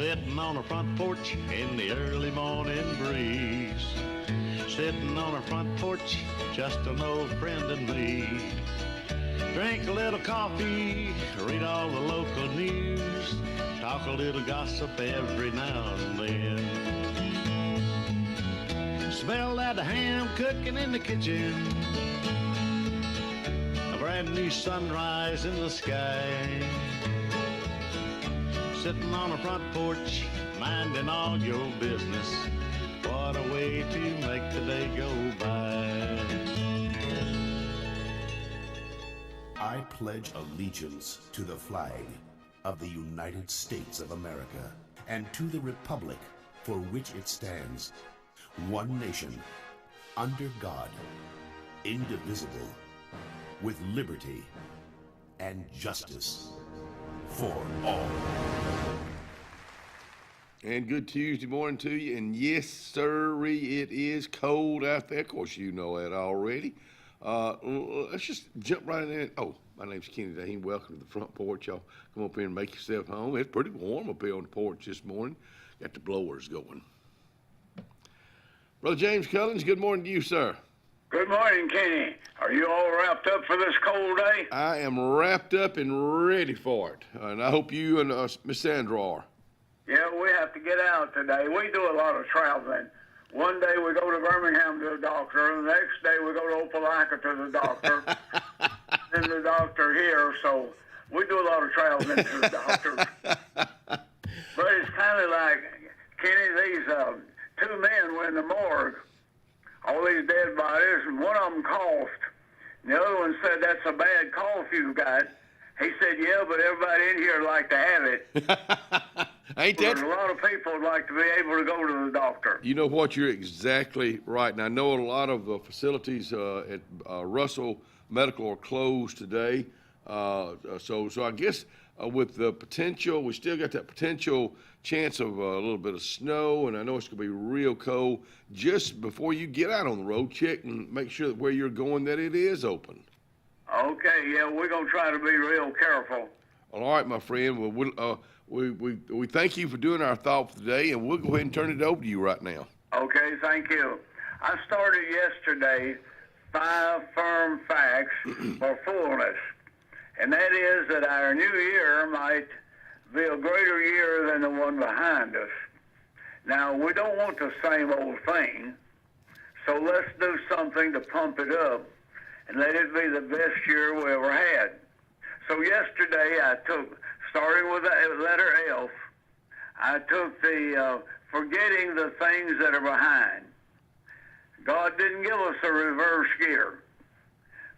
Sitting on a front porch in the early morning breeze. Sitting on a front porch, just an old friend and me. Drink a little coffee, read all the local news, talk a little gossip every now and then. Smell that ham cooking in the kitchen, a brand new sunrise in the sky. Sitting on a front porch, minding all your business. What a way to make the day go by. I pledge allegiance to the flag of the United States of America and to the republic for which it stands, one nation, under God, indivisible, with liberty and justice for all. And good Tuesday morning to you. And yes, sirree, it is cold out there. Of course, you know that already. Let's just jump right in. Oh, my name's Kenny Dane. Welcome to the front porch. Y'all come up here and make yourself home. It's pretty warm up here on the porch this morning. Got the blowers going. Brother James Cullins, good morning to you, sir. Good morning, Kenny. Are you all wrapped up for this cold day? I am wrapped up and ready for it. And I hope you and Miss Sandra are. Yeah, we have to get out today. We do a lot of traveling. One day we go to Birmingham to the doctor, and the next day we go to Opelika to the doctor, then the doctor here, so we do a lot of traveling to the doctor. But it's kind of like, Kenny, these two men were in the morgue, all these dead bodies, and one of them coughed. And the other one said, that's a bad cough you've got. He said, yeah, but everybody in here would like to have it. Ain't that? There's a lot of people would like to be able to go to the doctor. You know what? You're exactly right. And I know a lot of facilities at Russell Medical are closed today. So I guess with the potential, we still got that potential chance of a little bit of snow, and I know it's going to be real cold. Just before you get out on the road, check and make sure that where you're going that it is open. Okay, yeah, we're going to try to be real careful. All right, my friend. Well, we thank you for doing our thought for today, and we'll go ahead and turn it over to you right now. Okay, thank you. I started yesterday 5 firm facts for fullness, and that is that our new year might be a greater year than the one behind us. Now, we don't want the same old thing, so let's do something to pump it up and let it be the best year we ever had. So yesterday I took, starting with the letter F, I took the forgetting the things that are behind. God didn't give us a reverse gear.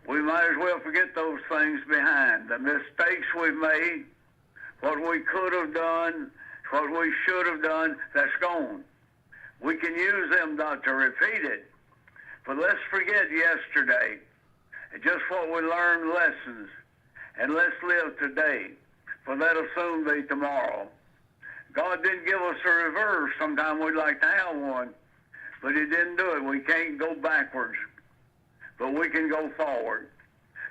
We might as well forget those things behind. The mistakes we've made, what we could have done, what we should have done, that's gone. We can use them not to repeat it. But let's forget yesterday, just what we learned lessons, and let's live today, for that'll soon be tomorrow. God didn't give us a reverse. Sometimes we'd like to have one, but He didn't do it. We can't go backwards, but we can go forward.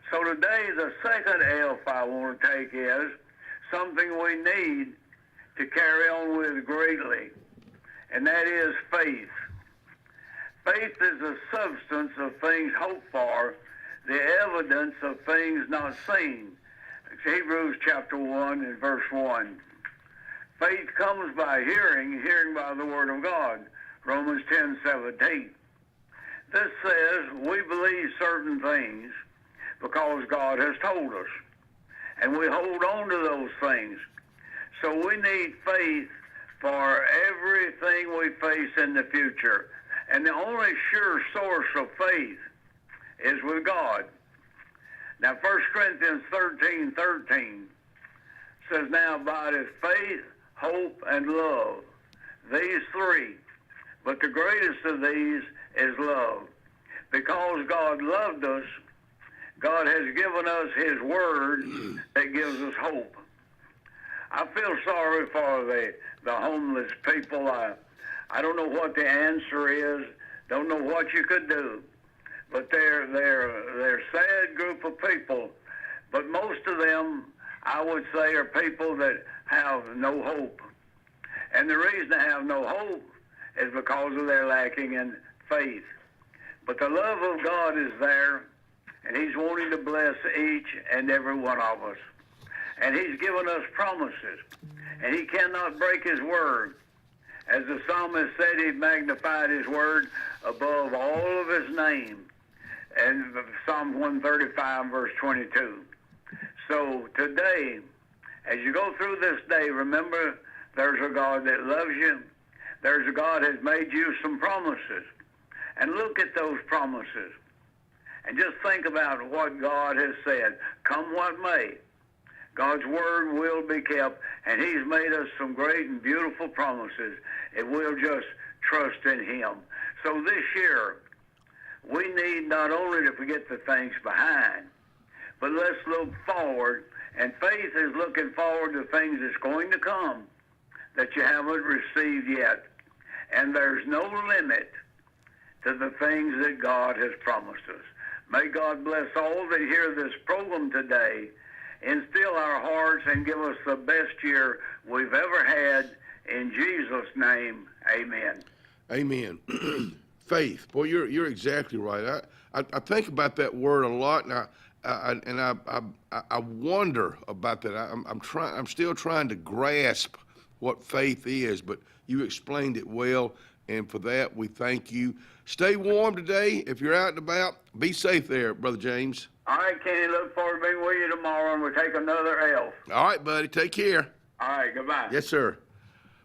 So today, the second F I want to take is something we need to carry on with greatly, and that is faith. Faith is the substance of things hoped for, the evidence of things not seen. Hebrews chapter 1 and verse 1. Faith comes by hearing, hearing by the word of God. Romans 10:17. This says we believe certain things because God has told us, and we hold on to those things. So we need faith for everything we face in the future. And the only sure source of faith is with God. Now, 1 Corinthians 13:13 says, now abideth faith, hope, and love. These three. But the greatest of these is love. Because God loved us, God has given us His word that gives us hope. I feel sorry for the homeless people. I don't know what the answer is. Don't know what you could do. But they're a sad group of people. But most of them, I would say, are people that have no hope. And the reason they have no hope is because of their lacking in faith. But the love of God is there, and he's wanting to bless each and every one of us. And he's given us promises, and he cannot break his word. As the psalmist said, he magnified his word above all of his name. And Psalm 135, verse 22. So today, as you go through this day, remember there's a God that loves you. There's a God that has made you some promises. And look at those promises. And just think about what God has said. Come what may, God's word will be kept, and he's made us some great and beautiful promises, and we'll just trust in him. So this year, we need not only to forget the things behind, but let's look forward, and faith is looking forward to things that's going to come that you haven't received yet. And there's no limit to the things that God has promised us. May God bless all that hear this program today, instill our hearts, and give us the best year we've ever had. In Jesus' name, amen. Amen. Faith. Boy, you're exactly right. I think about that word a lot, and I wonder about that. I'm still trying to grasp what faith is, but you explained it well, and for that we thank you. Stay warm today. If you're out and about, be safe there, Brother James. All right, Kenny, look forward to being with you tomorrow, and we'll take another L. All right, buddy, take care. All right, goodbye. Yes, sir.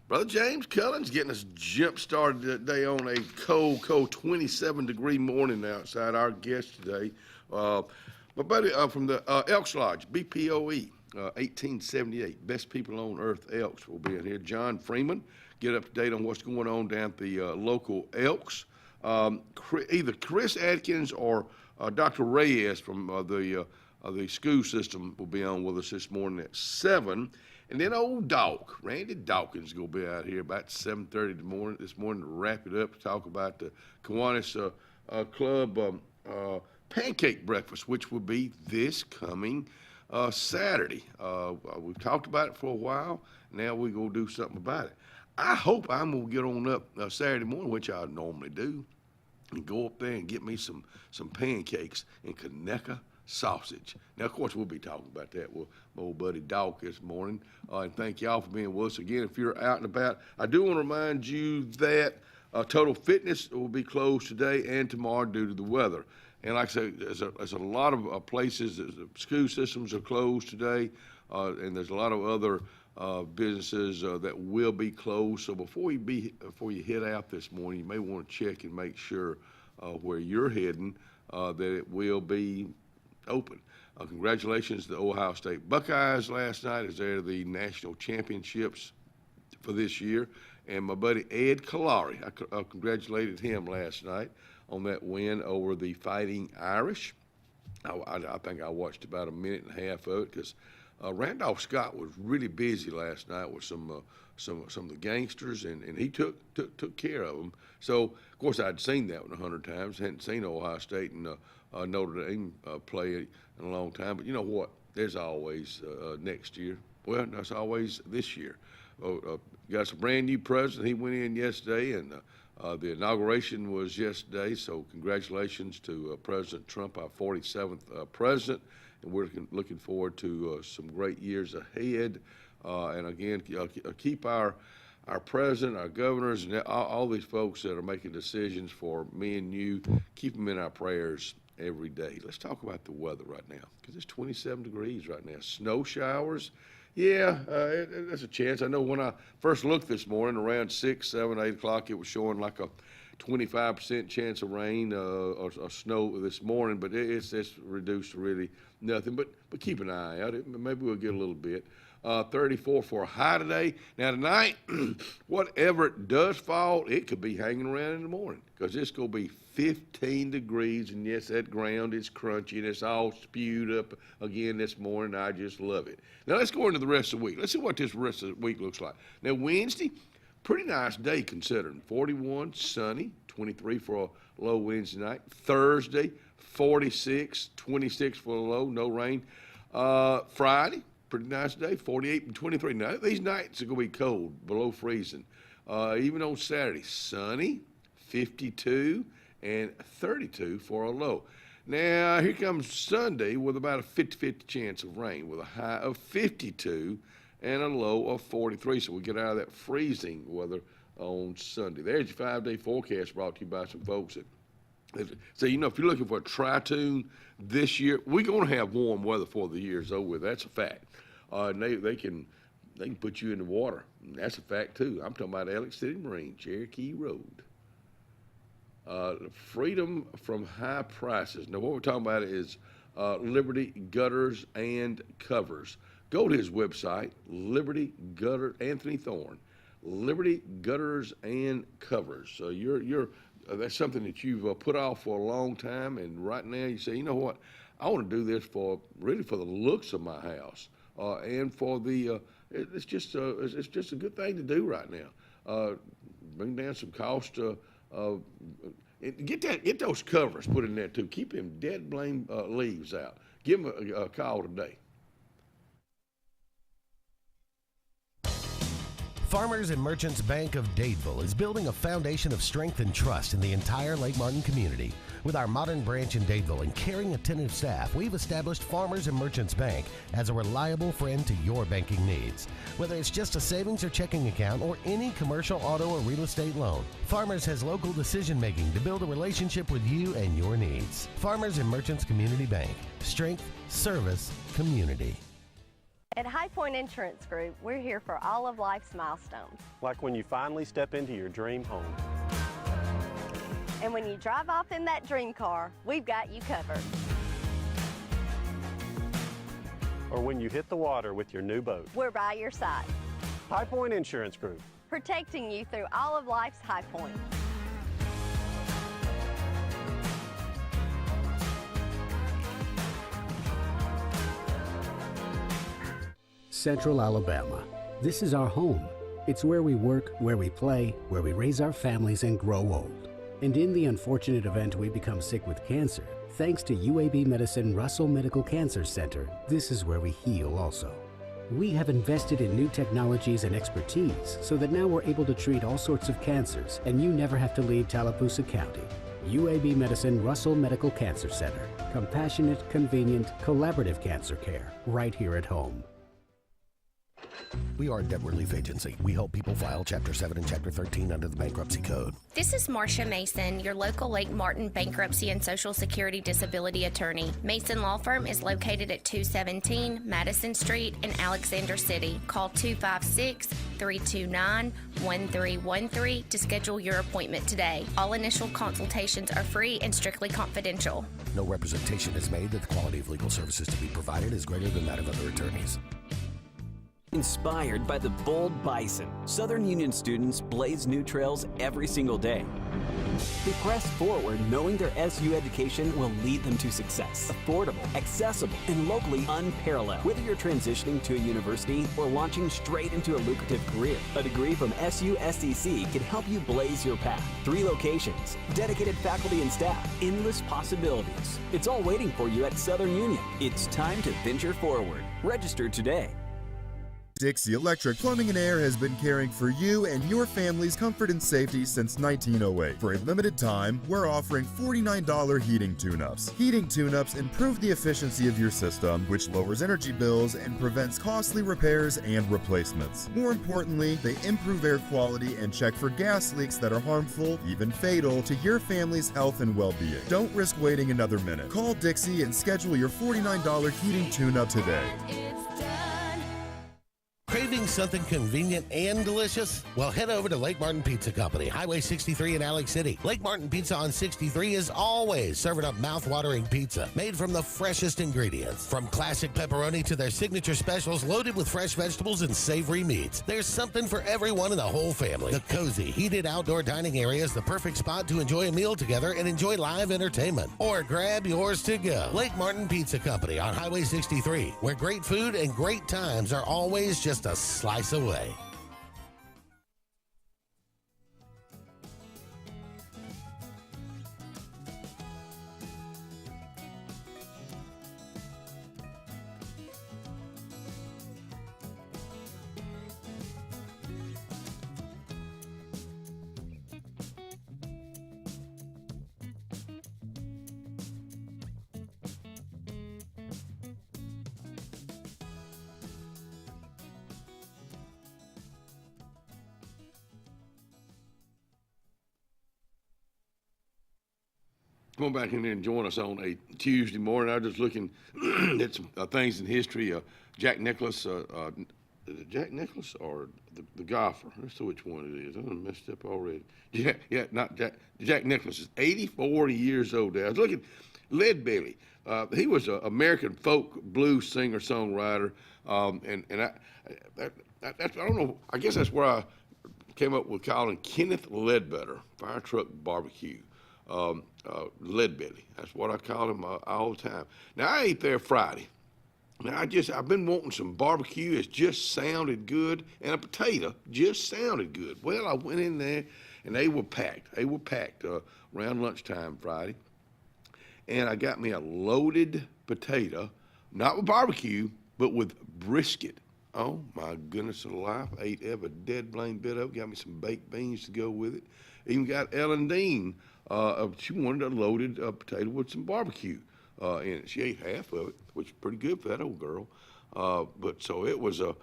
Brother James Cullen's getting us jump-started today on a cold 27-degree morning outside. Our guest today, my buddy from the Elks Lodge, BPOE, 1878, Best People on Earth Elks will be in here. John Freeman, get up to date on what's going on down at the local Elks. Either Chris Atkins or Dr. Reyes from the school system will be on with us this morning at 7. And then old Dawk, Randy Dawkins, is going to be out here about 7:30 this morning to wrap it up, to talk about the Kiwanis Club pancake breakfast, which will be this coming Saturday. We've talked about it for a while. Now we're going to do something about it. I hope I'm going to get on up Saturday morning, which I normally do, and go up there and get me some pancakes and Conecuh sausage. Now, of course, we'll be talking about that with my old buddy Dawk this morning. And thank y'all for being with us. Again, if you're out and about, I do want to remind you that Total Fitness will be closed today and tomorrow due to the weather. And like I say, there's a lot of places, the school systems are closed today, and there's a lot of other businesses that will be closed. So before you head out this morning, you may want to check and make sure where you're heading that it will be open. Congratulations to the Ohio State Buckeyes last night as they're the national championships for this year. And my buddy Ed Kalari, I congratulated him last night on that win over the Fighting Irish. I think I watched about a minute and a half of it because Randolph Scott was really busy last night with some of the gangsters, and he took care of them. So, of course, I'd seen that one 100 times. Hadn't seen Ohio State and Notre Dame play in a long time. But you know what? There's always next year. Well, that's always this year. Got a brand new president. He went in yesterday, and the inauguration was yesterday. So congratulations to President Trump, our 47th president. And we're looking forward to some great years ahead. And again, keep our president, our governors, and all these folks that are making decisions for me and you, keep them in our prayers every day. Let's talk about the weather right now, because it's 27 degrees right now. Snow showers, yeah, there's a chance. I know when I first looked this morning around 6, 7, 8 o'clock, it was showing like a 25% chance of rain or snow this morning, but it's reduced to really nothing. But keep an eye out. Maybe we'll get a little bit. 34 for a high today. Now tonight, whatever it does fall, it could be hanging around in the morning, because it's going to be 15 degrees, and yes, that ground is crunchy, and it's all spewed up again this morning. I just love it. Now let's go into the rest of the week. Let's see what this rest of the week looks like. Now Wednesday, pretty nice day considering. 41, sunny, 23 for a low Wednesday night. Thursday, 46, 26 for a low, no rain. Friday, pretty nice day, 48 and 23. Now, these nights are going to be cold, below freezing. Even on Saturday, sunny, 52 and 32 for a low. Now, here comes Sunday with about a 50-50 chance of rain with a high of 52 and a low of 43. So we get out of that freezing weather on Sunday. There's your 5-day forecast brought to you by some folks that, so, if you're looking for a tri-tune this year, we're going to have warm weather before the year's over with. That's a fact. And they can put you in the water. That's a fact, too. I'm talking about Alex City Marine, Cherokee Road. Freedom from high prices. Now, what we're talking about is Liberty Gutters and Covers. Go to his website, Liberty Gutter, Anthony Thorne, Liberty Gutters and Covers. So that's something that you've put off for a long time, and right now you say, you know what, I want to do this for the looks of my house, and for the it's just a good thing to do right now. Bring down some cost. Get those covers put in there too. Keep them dead blame leaves out. Give them a call today. Farmers and Merchants Bank of Dadeville is building a foundation of strength and trust in the entire Lake Martin community. With our modern branch in Dadeville and caring, attentive staff, we've established Farmers and Merchants Bank as a reliable friend to your banking needs. Whether it's just a savings or checking account or any commercial, auto, or real estate loan, Farmers has local decision-making to build a relationship with you and your needs. Farmers and Merchants Community Bank. Strength, service, community. At High Point Insurance Group, we're here for all of life's milestones. Like when you finally step into your dream home. And when you drive off in that dream car, we've got you covered. Or when you hit the water with your new boat. We're by your side. High Point Insurance Group. Protecting you through all of life's high points. Central Alabama. This is our home. It's where we work, where we play, where we raise our families and grow old. And in the unfortunate event we become sick with cancer, thanks to UAB Medicine Russell Medical Cancer Center, this is where we heal also. We have invested in new technologies and expertise so that now we're able to treat all sorts of cancers and you never have to leave Tallapoosa County. UAB Medicine Russell Medical Cancer Center. Compassionate, convenient, collaborative cancer care right here at home. We are a debt relief agency. We help people file Chapter 7 and Chapter 13 under the Bankruptcy Code. This is Marcia Mason, your local Lake Martin bankruptcy and Social Security disability attorney. Mason Law Firm is located at 217 Madison Street in Alexander City. Call 256-329-1313 to schedule your appointment today. All initial consultations are free and strictly confidential. No representation is made that the quality of legal services to be provided is greater than that of other attorneys. Inspired by the bold bison, Southern Union students blaze new trails every single day. They press forward knowing their SU education will lead them to success. Affordable, accessible, and locally unparalleled. Whether you're transitioning to a university or launching straight into a lucrative career, a degree from SU SEC can help you blaze your path. 3 locations, dedicated faculty and staff, endless possibilities. It's all waiting for you at Southern Union. It's time to venture forward. Register today. Dixie Electric Plumbing and Air has been caring for you and your family's comfort and safety since 1908. For a limited time, we're offering $49 heating tune-ups. Heating tune-ups improve the efficiency of your system, which lowers energy bills and prevents costly repairs and replacements. More importantly, they improve air quality and check for gas leaks that are harmful, even fatal, to your family's health and well-being. Don't risk waiting another minute. Call Dixie and schedule your $49 heating tune-up today. Craving something convenient and delicious? Well, head over to Lake Martin Pizza Company, Highway 63 in Alex City. Lake Martin Pizza on 63 is always serving up mouth-watering pizza made from the freshest ingredients. From classic pepperoni to their signature specials loaded with fresh vegetables and savory meats, there's something for everyone in the whole family. The cozy, heated outdoor dining area is the perfect spot to enjoy a meal together and enjoy live entertainment. Or grab yours to go. Lake Martin Pizza Company on Highway 63, where great food and great times are always just a slice away. come on back in there and join us on a Tuesday morning. I was just looking at some things in history. Jack Nicklaus, is it Jack Nicklaus or the golfer? Let's see which one it is. I done messed up already. Not Jack. Jack Nicklaus is 84 years old now. I was looking, Leadbelly. He was an American folk blues singer-songwriter, and I don't know. I guess that's where I came up with calling Kenneth Ledbetter Fire Truck Barbecue. Leadbelly. That's what I call him all the time. Now I ate there Friday. Now I've been wanting some barbecue. It just sounded good, and a potato just sounded good. Well, I went in there, and they were packed. They were packed around lunchtime Friday, and I got me a loaded potato, not with barbecue, but with brisket. Oh my goodness alive! I ate every dead blame bit of it. Got me some baked beans to go with it. Even got Ellen Dean. She wanted a loaded potato with some barbecue in it. She ate half of it, which is pretty good for that old girl. But so it was I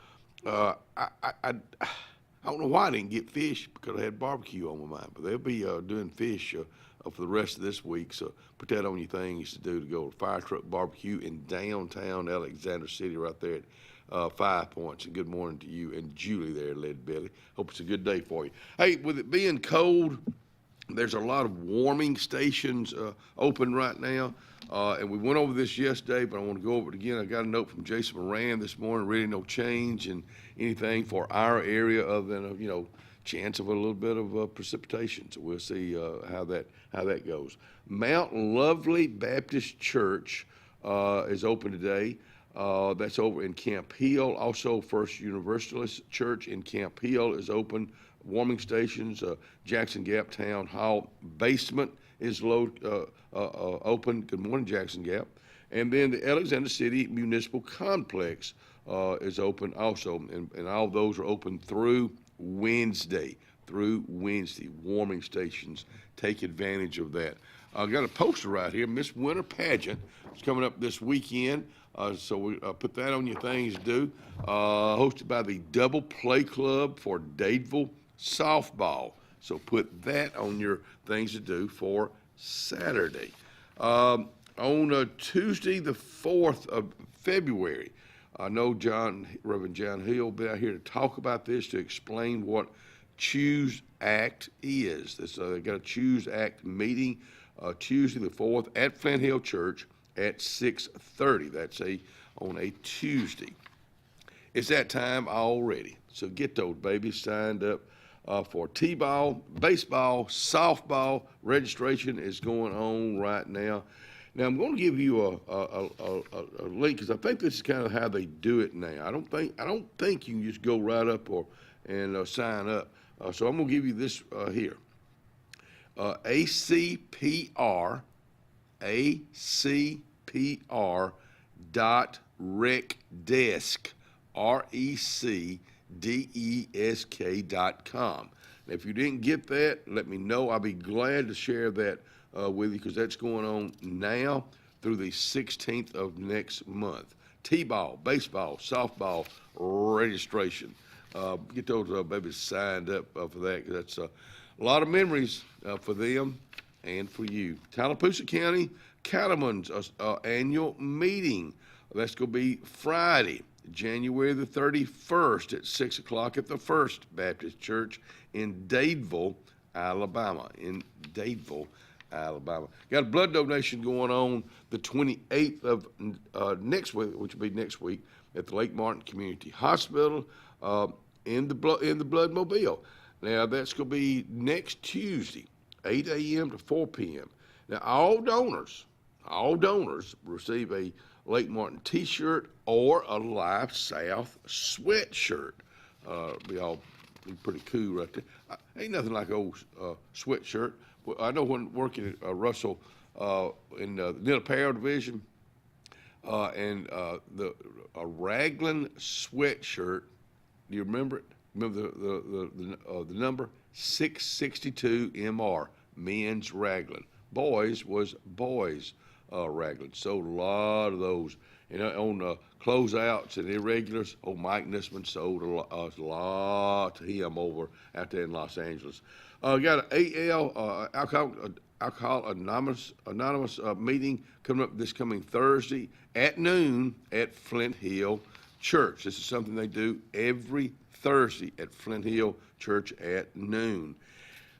don't know why I didn't get fish, because I had barbecue on my mind. But they'll be doing fish for the rest of this week. So put that on your things to do to go to Fire Truck Barbecue in downtown Alexander City, right there at 5 Points. And good morning to you and Julie there, Leadbelly. Hope it's a good day for you. Hey, with it being cold, there's a lot of warming stations open right now, and we went over this yesterday, but I want to go over it again. I got a note from Jason Moran this morning, really no change in anything for our area other than a chance of a little bit of precipitation. So we'll see how that goes. Mount Lovely Baptist Church is open today. That's over in Camp Hill. Also, First Universalist Church in Camp Hill is open. Warming stations, Jackson Gap Town Hall basement is open. Good morning, Jackson Gap. And then the Alexander City Municipal Complex is open also. And all those are open through Wednesday. Warming stations. Take advantage of that. I got a poster right here. Miss Winter Pageant is coming up this weekend. So we put that on your things to do. Hosted by the Double Play Club for Dadeville softball. So put that on your things to do for Saturday. On Tuesday, the 4th of February, I know Reverend John Hill will be out here to talk about this, to explain what Choose Act is. They got a Choose Act meeting Tuesday the 4th at Flint Hill Church at 6:30. That's on a Tuesday. It's that time already. So get those babies signed up for T-ball, baseball, softball. Registration is going on right now. Now I'm going to give you a link, because I think this is kind of how they do it now. I don't think you can just go right up and sign up. So I'm going to give you this here. ACPR.recdesk, RECDESK.com. Now, if you didn't get that, let me know. I'll be glad to share that with you, because that's going on now through the 16th of next month. T-ball, baseball, softball registration. Get those babies signed up for that, because that's a lot of memories for them and for you. Tallapoosa County Cattlemen's annual meeting. That's going to be Friday, January the 31st at 6 o'clock at the First Baptist Church in Dadeville, Alabama. Got a blood donation going on the 28th of next week, which will be next week, at the Lake Martin Community Hospital in the Bloodmobile. Now, that's going to be next Tuesday, 8 a.m. to 4 p.m. Now, all donors receive a Lake Martin T-shirt or a Life South sweatshirt. Be pretty cool right there. Ain't nothing like an old sweatshirt. Well, I know when working at Russell in the Neil Apparel division, and a Raglan sweatshirt. Do you remember it? Remember the number 662 MR, men's Raglan. Boys was boys Raglan. Sold a lot of those. And on closeouts and irregulars, old Mike Nisman sold a lot to him over out there in Los Angeles. Got an Alcohol Anonymous meeting coming up this coming Thursday at noon at Flint Hill Church. This is something they do every Thursday at Flint Hill Church at noon.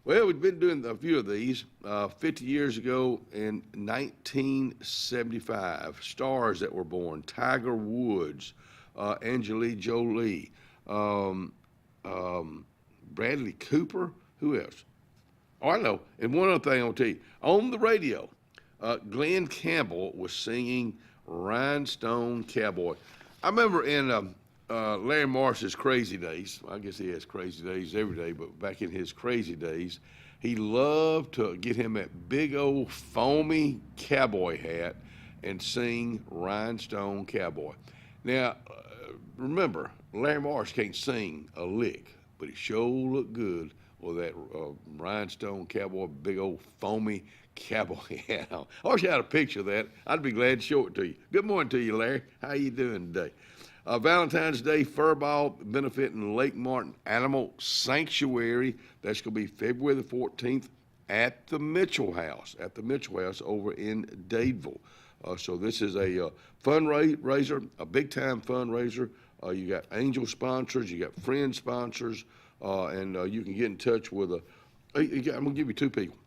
Well, we've been doing a few of these. 50 years ago in 1975, stars that were born: Tiger Woods, Angelina Jolie, Bradley Cooper. Who else? Oh, I know. And one other thing I'll tell you. On the radio, Glenn Campbell was singing Rhinestone Cowboy. I remember in Larry Marsh's crazy days, I guess he has crazy days every day, but back in his crazy days, he loved to get him that big old foamy cowboy hat and sing Rhinestone Cowboy. Now, remember, Larry Marsh can't sing a lick, but he sure looked good with that Rhinestone Cowboy, big old foamy cowboy hat on. I wish I had a picture of that. I'd be glad to show it to you. Good morning to you, Larry. How you doing today? Valentine's Day Furball benefiting Lake Martin Animal Sanctuary. That's going to be February the 14th at the Mitchell House, over in Dadeville. So this is a fundraiser, a big-time fundraiser. You got angel sponsors, you got friend sponsors, and you can get in touch with I'm going to give you two people,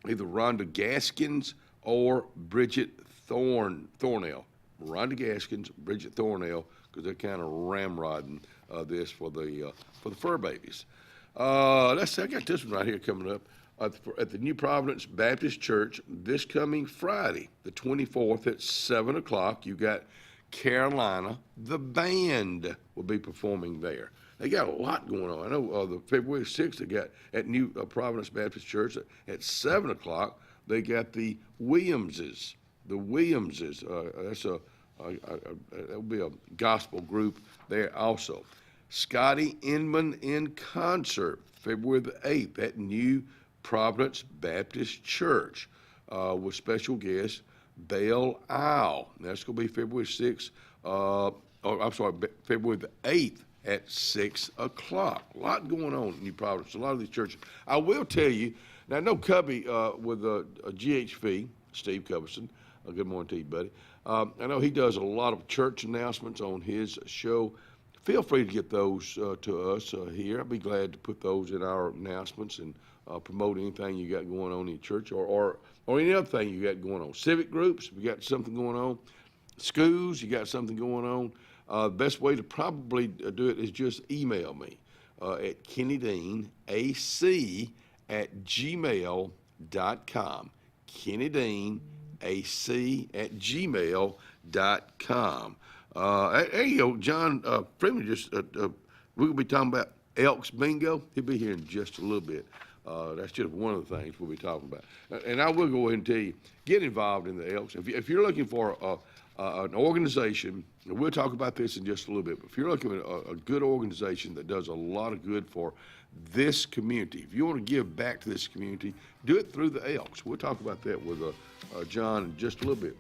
either Rhonda Gaskins or Bridget Thornell. Rhonda Gaskins, Bridget Thornell, because they're kind of ramrodding this for the fur babies. Let's see, I got this one right here coming up. At the New Providence Baptist Church this coming Friday, the 24th at 7 o'clock, you got Carolina. The band will be performing there. They got a lot going on. I know the February 6th, they got at New Providence Baptist Church at 7 o'clock, they got the Williamses. The Williamses, that'll be a gospel group there also. Scotty Inman in concert, February the 8th at New Providence Baptist Church with special guest Belle Isle. That's going to be February 6th, February the 8th at 6 o'clock. A lot going on in New Providence, a lot of these churches. I will tell you, now I know Cubby with GHV, Steve Cubberson, good morning to you, buddy. I know he does a lot of church announcements on his show. Feel free to get those to us here. I'd be glad to put those in our announcements and promote anything you got going on in your church or any other thing you got going on. Civic groups, if you got something going on. Schools, you got something going on. The best way to probably do it is just email me at kennydeanac@gmail.com. kennydeanac@gmail.com. There you go, John Freeman. We're going to be talking about Elks Bingo. He'll be here in just a little bit. That's just one of the things we'll be talking about. And I will go ahead and tell you, get involved in the Elks. If you're looking for an organization, and we'll talk about this in just a little bit, but if you're looking at a good organization that does a lot of good for this community, if you want to give back to this community, do it through the Elks. We'll talk about that with John in just a little bit.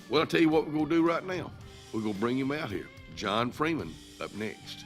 Well, I'll tell you what we're going to do right now. We're going to bring him out here. John Freeman up next.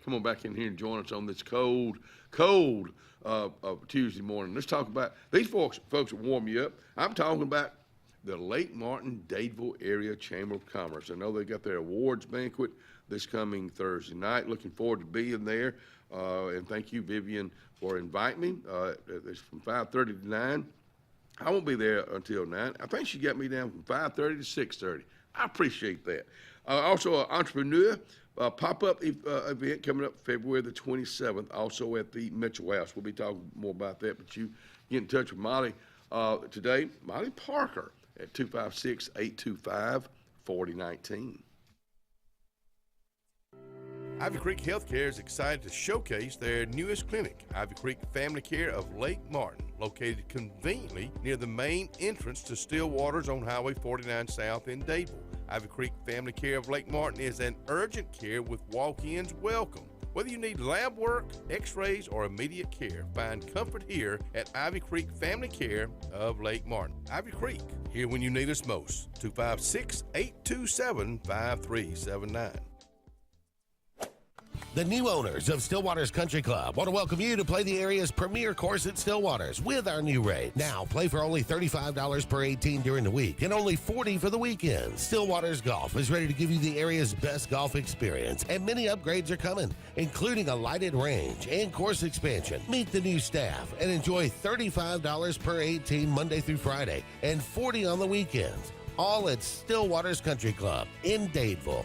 Come on back in here and join us on this cold Tuesday morning. Let's talk about these folks will warm you up. I'm talking about the Lake Martin Dadeville Area Chamber of Commerce. I know they got their awards banquet this coming Thursday night. Looking forward to being there. And thank you, Vivian, for inviting me. It's from 5:30 to 9. I won't be there until 9. I think she got me down from 5:30 to 6:30. I appreciate that. Also, an entrepreneur pop-up event coming up February the 27th, also at the Mitchell House. We'll be talking more about that, but you get in touch with Molly today, Molly Parker, at 256-825-4019. Ivy Creek Healthcare is excited to showcase their newest clinic, Ivy Creek Family Care of Lake Martin, located conveniently near the main entrance to Stillwater's on Highway 49 South in Dadeville. Ivy Creek Family Care of Lake Martin is an urgent care with walk-ins welcome. Whether you need lab work, x-rays, or immediate care, find comfort here at Ivy Creek Family Care of Lake Martin. Ivy Creek, here when you need us most. 256-827-5379. The new owners of Stillwater's Country Club want to welcome you to play the area's premier course at Stillwater's with our new rate. Now, play for only $35 per 18 during the week and only $40 for the weekend. Stillwater's Golf is ready to give you the area's best golf experience, and many upgrades are coming, including a lighted range and course expansion. Meet the new staff and enjoy $35 per 18 Monday through Friday and $40 on the weekends. All at Stillwater's Country Club in Dadeville.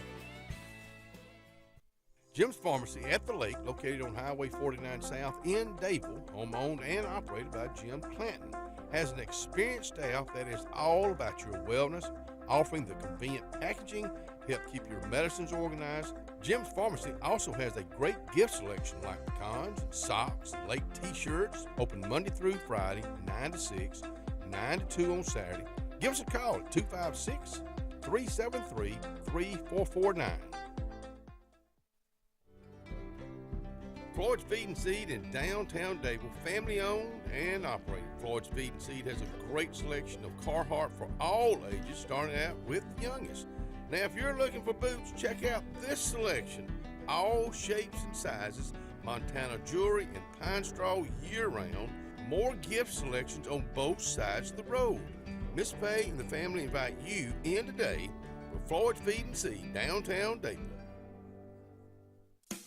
Jim's Pharmacy at the Lake, located on Highway 49 South in Dadeville, home-owned and operated by Jim Clanton, has an experienced staff that is all about your wellness, offering the convenient packaging to help keep your medicines organized. Jim's Pharmacy also has a great gift selection like pecans, socks, lake t-shirts, open Monday through Friday, 9 to 6, 9 to 2 on Saturday. Give us a call at 256-373-3449. Floyd's Feed and Seed in downtown Dadeville, family owned and operated. Floyd's Feed and Seed has a great selection of Carhartt for all ages, starting out with the youngest. Now, if you're looking for boots, check out this selection. All shapes and sizes, Montana jewelry and pine straw year-round. More gift selections on both sides of the road. Miss Faye and the family invite you in today for Floyd's Feed and Seed, downtown Dadeville.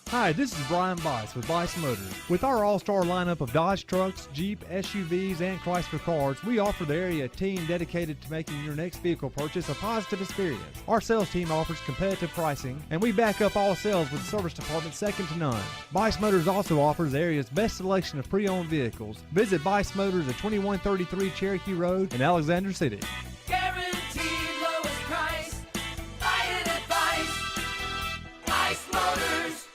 Hi, this is Brian Bice with Bice Motors. With our all-star lineup of Dodge trucks, Jeep, SUVs, and Chrysler cars, we offer the area a team dedicated to making your next vehicle purchase a positive experience. Our sales team offers competitive pricing, and we back up all sales with a service department second to none. Bice Motors also offers the area's best selection of pre-owned vehicles. Visit Bice Motors at 2133 Cherokee Road in Alexander City. Guaranteed lowest price. Buy it at Bice Motors.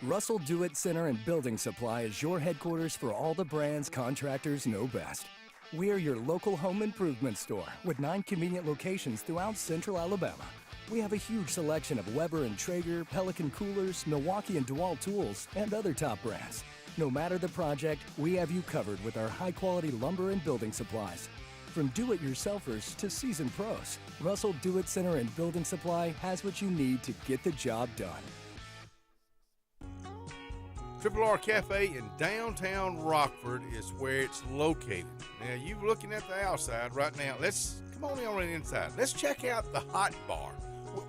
Russell Do-It Center and Building Supply is your headquarters for all the brands contractors know best. We are your local home improvement store with 9 convenient locations throughout central Alabama. We have a huge selection of Weber and Traeger, Pelican coolers, Milwaukee and DeWalt tools, and other top brands. No matter the project, we have you covered with our high-quality lumber and building supplies. From do-it-yourselfers to seasoned pros, Russell Do-It Center and Building Supply has what you need to get the job done. Triple R Cafe in downtown Rockford is where it's located. Now, you looking at the outside right now. Come on the inside. Let's check out the hot bar.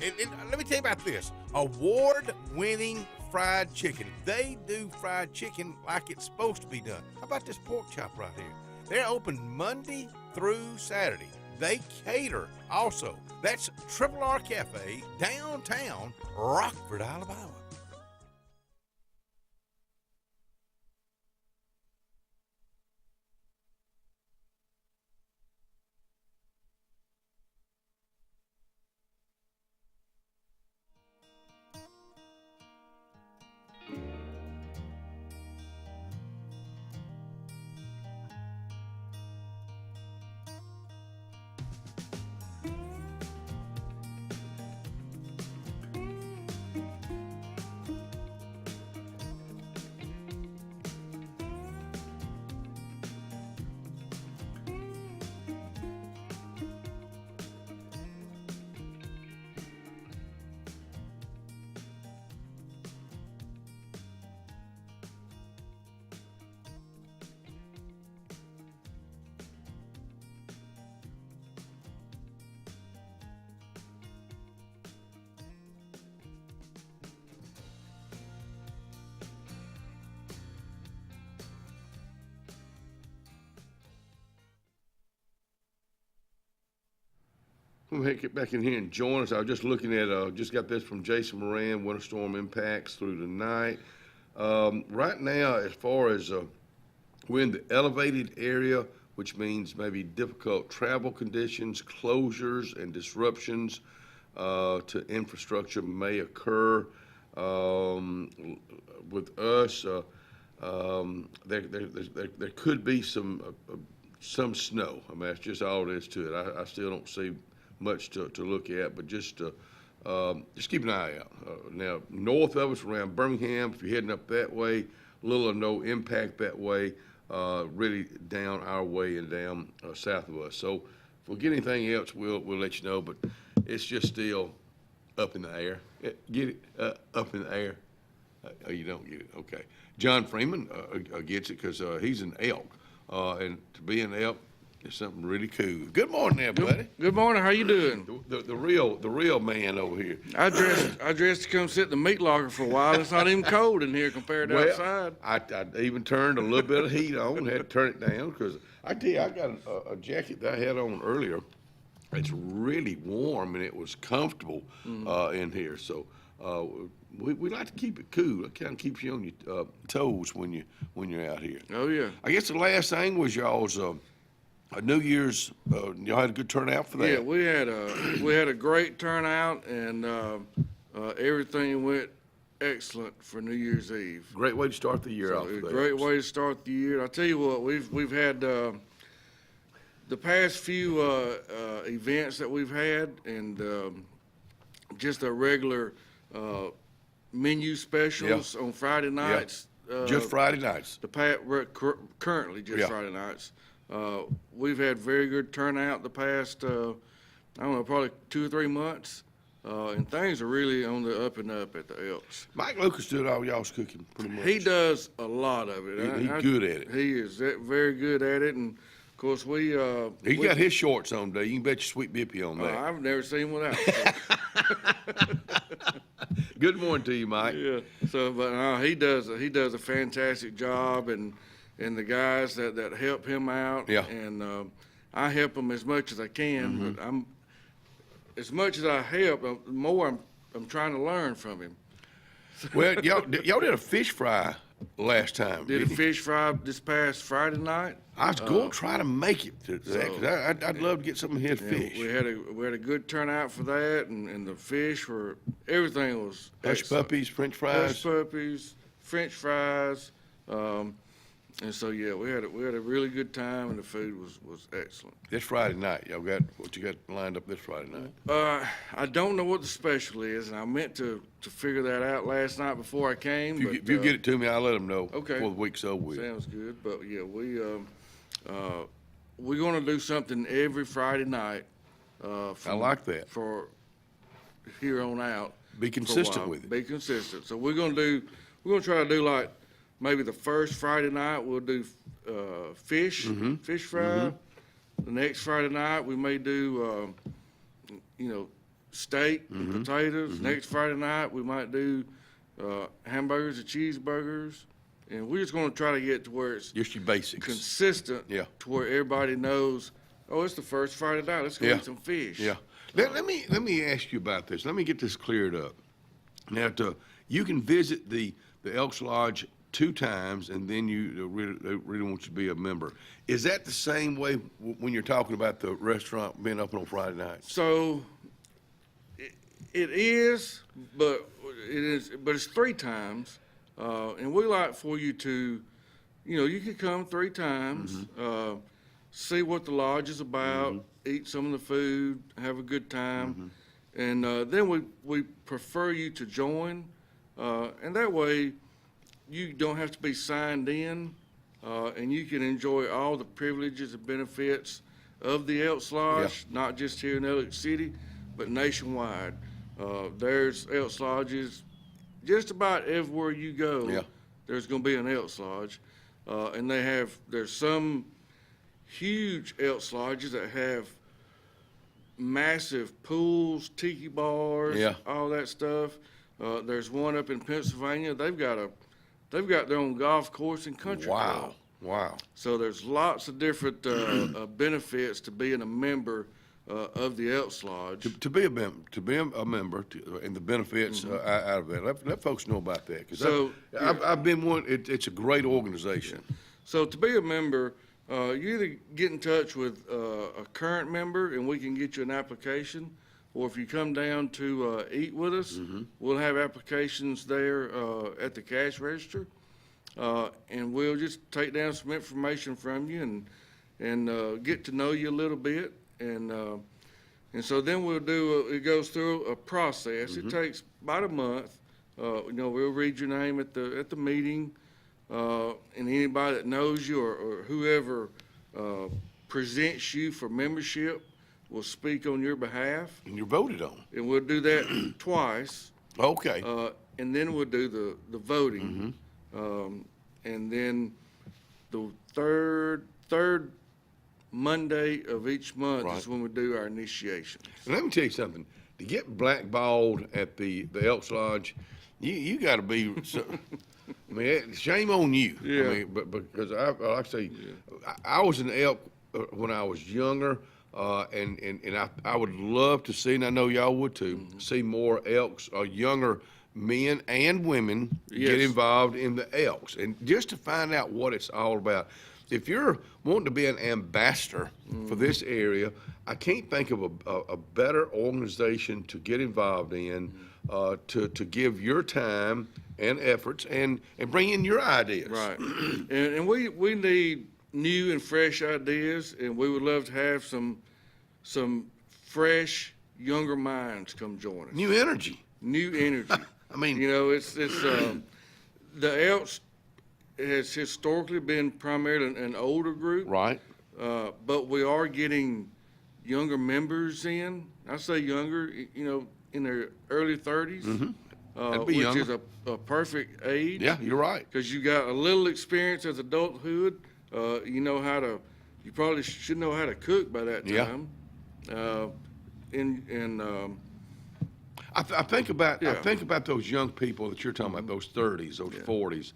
And let me tell you about this. Award-winning fried chicken. They do fried chicken like it's supposed to be done. How about this pork chop right here? They're open Monday through Saturday. They cater also. That's Triple R Cafe, downtown Rockford, Alabama. We'll get back in here and join us. I was just looking at, just got this from Jason Moran, winter storm impacts through the night. Right now, as far as we're in the elevated area, which means maybe difficult travel conditions, closures, and disruptions to infrastructure may occur. with us, there could be some snow. I mean, that's just all there is to it. I still don't see much to look at, but just keep an eye out. Now, north of us around Birmingham, if you're heading up that way, little or no impact that way, really down our way and down south of us. So if we get anything else, we'll let you know, but it's just still up in the air. Get it? Up in the air? Oh, you don't get it? Okay. John Freeman gets it because he's an elk, and to be an elk is something really cool. Good morning there, buddy. Good morning. How you doing? The real man over here. I dressed to come sit in the meat locker for a while. It's not even cold in here compared to outside. I even turned a little bit of heat on, had to turn it down because I tell you, I got a jacket that I had on earlier. It's really warm and it was comfortable in here. So we like to keep it cool. It kind of keeps you on your toes when you're out here. Oh yeah. I guess the last thing was y'all's New Year's. Y'all had a good turnout for that. Yeah, we had a great turnout and everything went excellent for New Year's Eve. Great way to start the year off. Great way to start the year. I tell you what, we've had the past few events that we've had, and just a regular menu specials on Friday nights. Just Friday nights. Currently just Friday nights. We've had very good turnout the past, I don't know, probably 2 or 3 months. And things are really on the up and up at the Elks. Mike Lucas did all y'all's cooking pretty much. He does a lot of it. He's good at it. He is very good at it. And of course we He's got his shorts on today. You can bet your sweet Bippy on that. I've never seen him without. Good morning to you, Mike. Yeah. So, but he does a fantastic job, and the guys that help him out. Yeah. And I help him as much as I can, but as much as I help, the more I'm trying to learn from him. Well, y'all did a fish fry last time. Did a fish fry this past Friday night. I was going to try to make it to that because I'd love to get some of his fish. We had a good turnout for that, and the fish were, everything was Hush puppies, French fries. Hush puppies, French fries. And so yeah, we had a really good time, and the food was excellent. This Friday night, y'all got what you got lined up this Friday night? I don't know what the special is, and I meant to figure that out last night before I came. If you get it to me, I'll let them know. Okay. Before the week's over with. Sounds good. But yeah, we're gonna do something every Friday night. I like that. For here on out. Be consistent with it. Be consistent. So we're gonna try to do like maybe the first Friday night we'll do fish fry. The next Friday night we may do steak and potatoes. Next Friday night we might do hamburgers and cheeseburgers. And we're just going to try to get to where it's just your basics, consistent, to where everybody knows, oh, it's the first Friday night. Let's go eat some fish. Yeah. Let me ask you about this. Let me get this cleared up. Now, you can visit the Elks Lodge 2 times, and then they really want you to be a member. Is that the same way when you're talking about the restaurant being open on Friday nights? So it is, but it's 3 times. And we like for you to, you can come 3 times, see what the lodge is about, eat some of the food, have a good time, and then we prefer you to join, and that way you don't have to be signed in, and you can enjoy all the privileges and benefits of the Elks Lodge, not just here in Elliott City, but nationwide. There's Elks Lodges just about everywhere you go. There's going to be an Elks Lodge, and there's some huge Elks Lodges that have massive pools, tiki bars, all that stuff. There's one up in Pennsylvania. They've got their own golf course and country club. Wow. So there's lots of different benefits to being a member of the Elks Lodge. To be a member, and the benefits out of that. Let folks know about that. Because I've been one. It's a great organization. So to be a member, you either get in touch with a current member, and we can get you an application, or if you come down to eat with us, we'll have applications there at the cash register, and we'll just take down some information from you and get to know you a little bit, and so then we'll do. It goes through a process. It takes about a month. We'll read your name at the meeting, and anybody that knows you or whoever presents you for membership will speak on your behalf. And you're voted on. And we'll do that twice. Okay. And then we'll do the voting. And then the third Monday of each month is when we do our initiation. And let me tell you something. To get blackballed at the Elks Lodge, you got to be. I mean, shame on you. Yeah. I mean, but because like I say, I was an elk when I was younger, and I would love to see, and I know y'all would too, see more elks, younger men and women get involved in the elks, and just to find out what it's all about. If you're wanting to be an ambassador for this area, I can't think of a better organization to get involved in, to give your time and efforts and bring in your ideas. Right. And we need new and fresh ideas, and we would love to have some fresh, younger minds come join us. New energy. New energy. I mean, it's the Elks has historically been primarily an older group. Right. But we are getting younger members in. I say younger, in their early 30s. Which younger. is a perfect age. Yeah, you're right. Because you got a little experience as adulthood. You probably should know how to cook by that time. I think about those young people that you're talking about, those 30s, those 40s.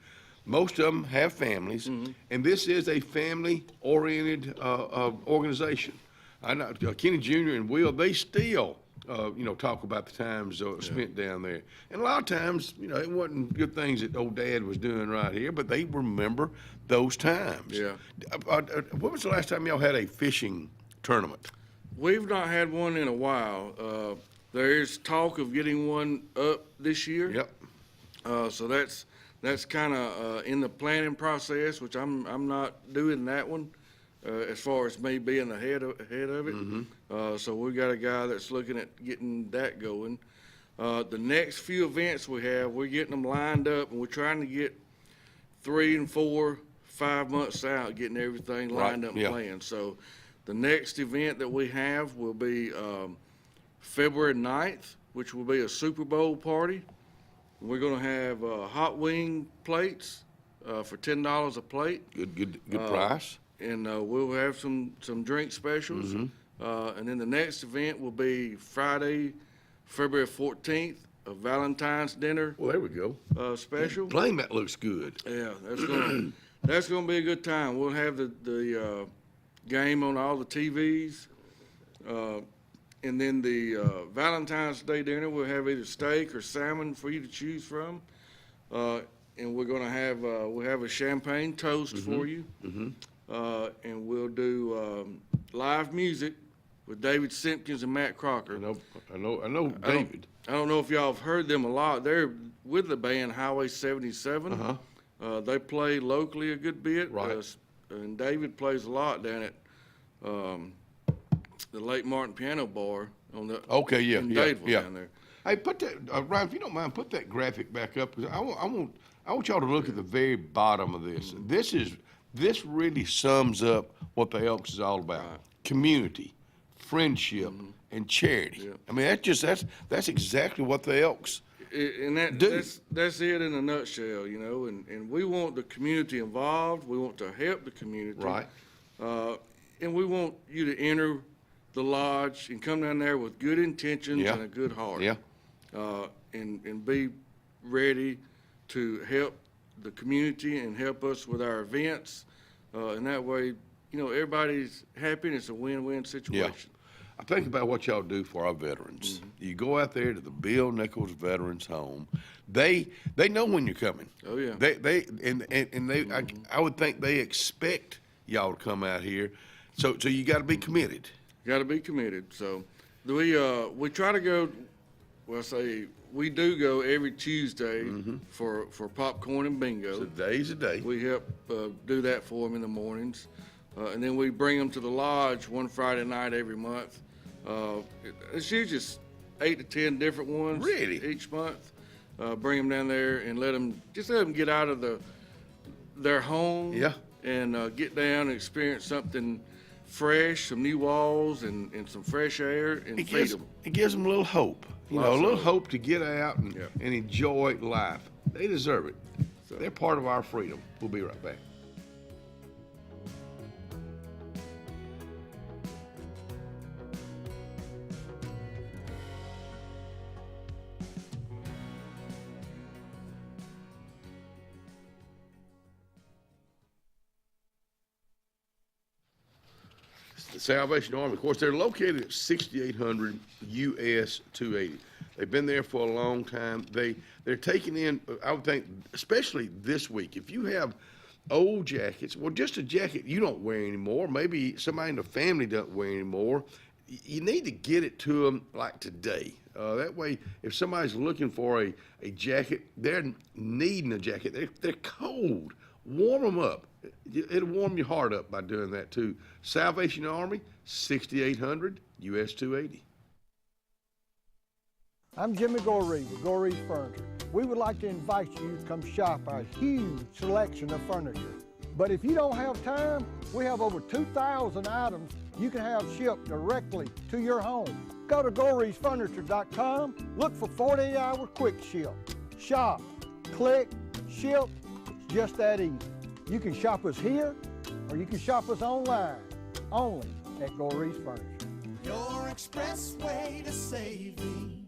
Most of them have families, and this is a family-oriented organization. I know Kenny Jr. and Will, they still, talk about the times spent down there. And a lot of times, it wasn't good things that old Dad was doing right here, but they remember those times. Yeah. When was the last time y'all had a fishing tournament? We've not had one in a while. There is talk of getting one up this year. Yep. So that's kind of in the planning process, which I'm not doing that one as far as me being ahead of it. So we got a guy that's looking at getting that going. The next few events we have, we're getting them lined up, and we're trying to get 3 and 4, 5 months out, getting everything lined up and planned. So the next event that we have will be February 9th, which will be a Super Bowl party. We're going to have hot wing plates for $10 a plate. Good price. And we'll have some drink specials. And then the next event will be Friday, February 14th, a Valentine's dinner. Well, there we go. Special. Plain that looks good. Yeah, that's gonna be a good time. We'll have the game on all the TVs. And then the Valentine's Day dinner, we'll have either steak or salmon for you to choose from. And we're gonna have we'll have a champagne toast for you. And we'll do live music with David Simpkins and Matt Crocker. I know David. I don't know if y'all have heard them a lot. They're with the band Highway 77. They play locally a good bit. Right. And David plays a lot down at the Lake Martin Piano Bar on the in Dadeville down there. Hey, put that Ryan, if you don't mind, put that graphic back up, because I want y'all to look at the very bottom of this. This really sums up what the Elks is all about: community, friendship, and charity. I mean, that's exactly what the Elks do. That's it in a nutshell, And we want the community involved. We want to help the community, right? And we want you to enter the lodge and come down there with good intentions and a good heart. And be ready to help the community and help us with our events. And that way, everybody's happy and it's a win-win situation. I think about what y'all do for our veterans. You go out there to the Bill Nichols Veterans Home. They know when you're coming. Oh yeah. I would think they expect y'all to come out here. So you got to be committed. Got to be committed. So, We try to go, we do go every Tuesday for popcorn and bingo. So today's the day. We help do that for them in the mornings. And then we bring them to the lodge one Friday night every month. It's usually just 8 to 10 different ones. Really? Each month. Bring them down there and let them get out of their home. Yeah. And get down and experience something fresh, some new walls and some fresh air, and feed them. It gives them a little hope. A little hope to get out and enjoy life. They deserve it. So they're part of our freedom. We'll be right back. The Salvation Army, of course, they're located at 6800 US 280. They've been there for a long time. They're taking in, I would think, especially this week, if you have old jackets, well, just a jacket you don't wear anymore, maybe somebody in the family doesn't wear anymore, you need to get it to them like today. That way, if somebody's looking for a jacket, they're needing a jacket. They're cold. Warm them up. It'll warm your heart up by doing that too. Salvation Army, 6800 US 280. I'm Jimmy Goree with Goree's Furniture. We would like to invite you to come shop our huge selection of furniture. But if you don't have time, we have over 2,000 items you can have shipped directly to your home. Go to GoreesFurniture.com, look for 48-hour quick ship. Shop, click, ship, it's just that easy. You can shop us here, or you can shop us online, only at Goree's Furniture. Your expressway to saving.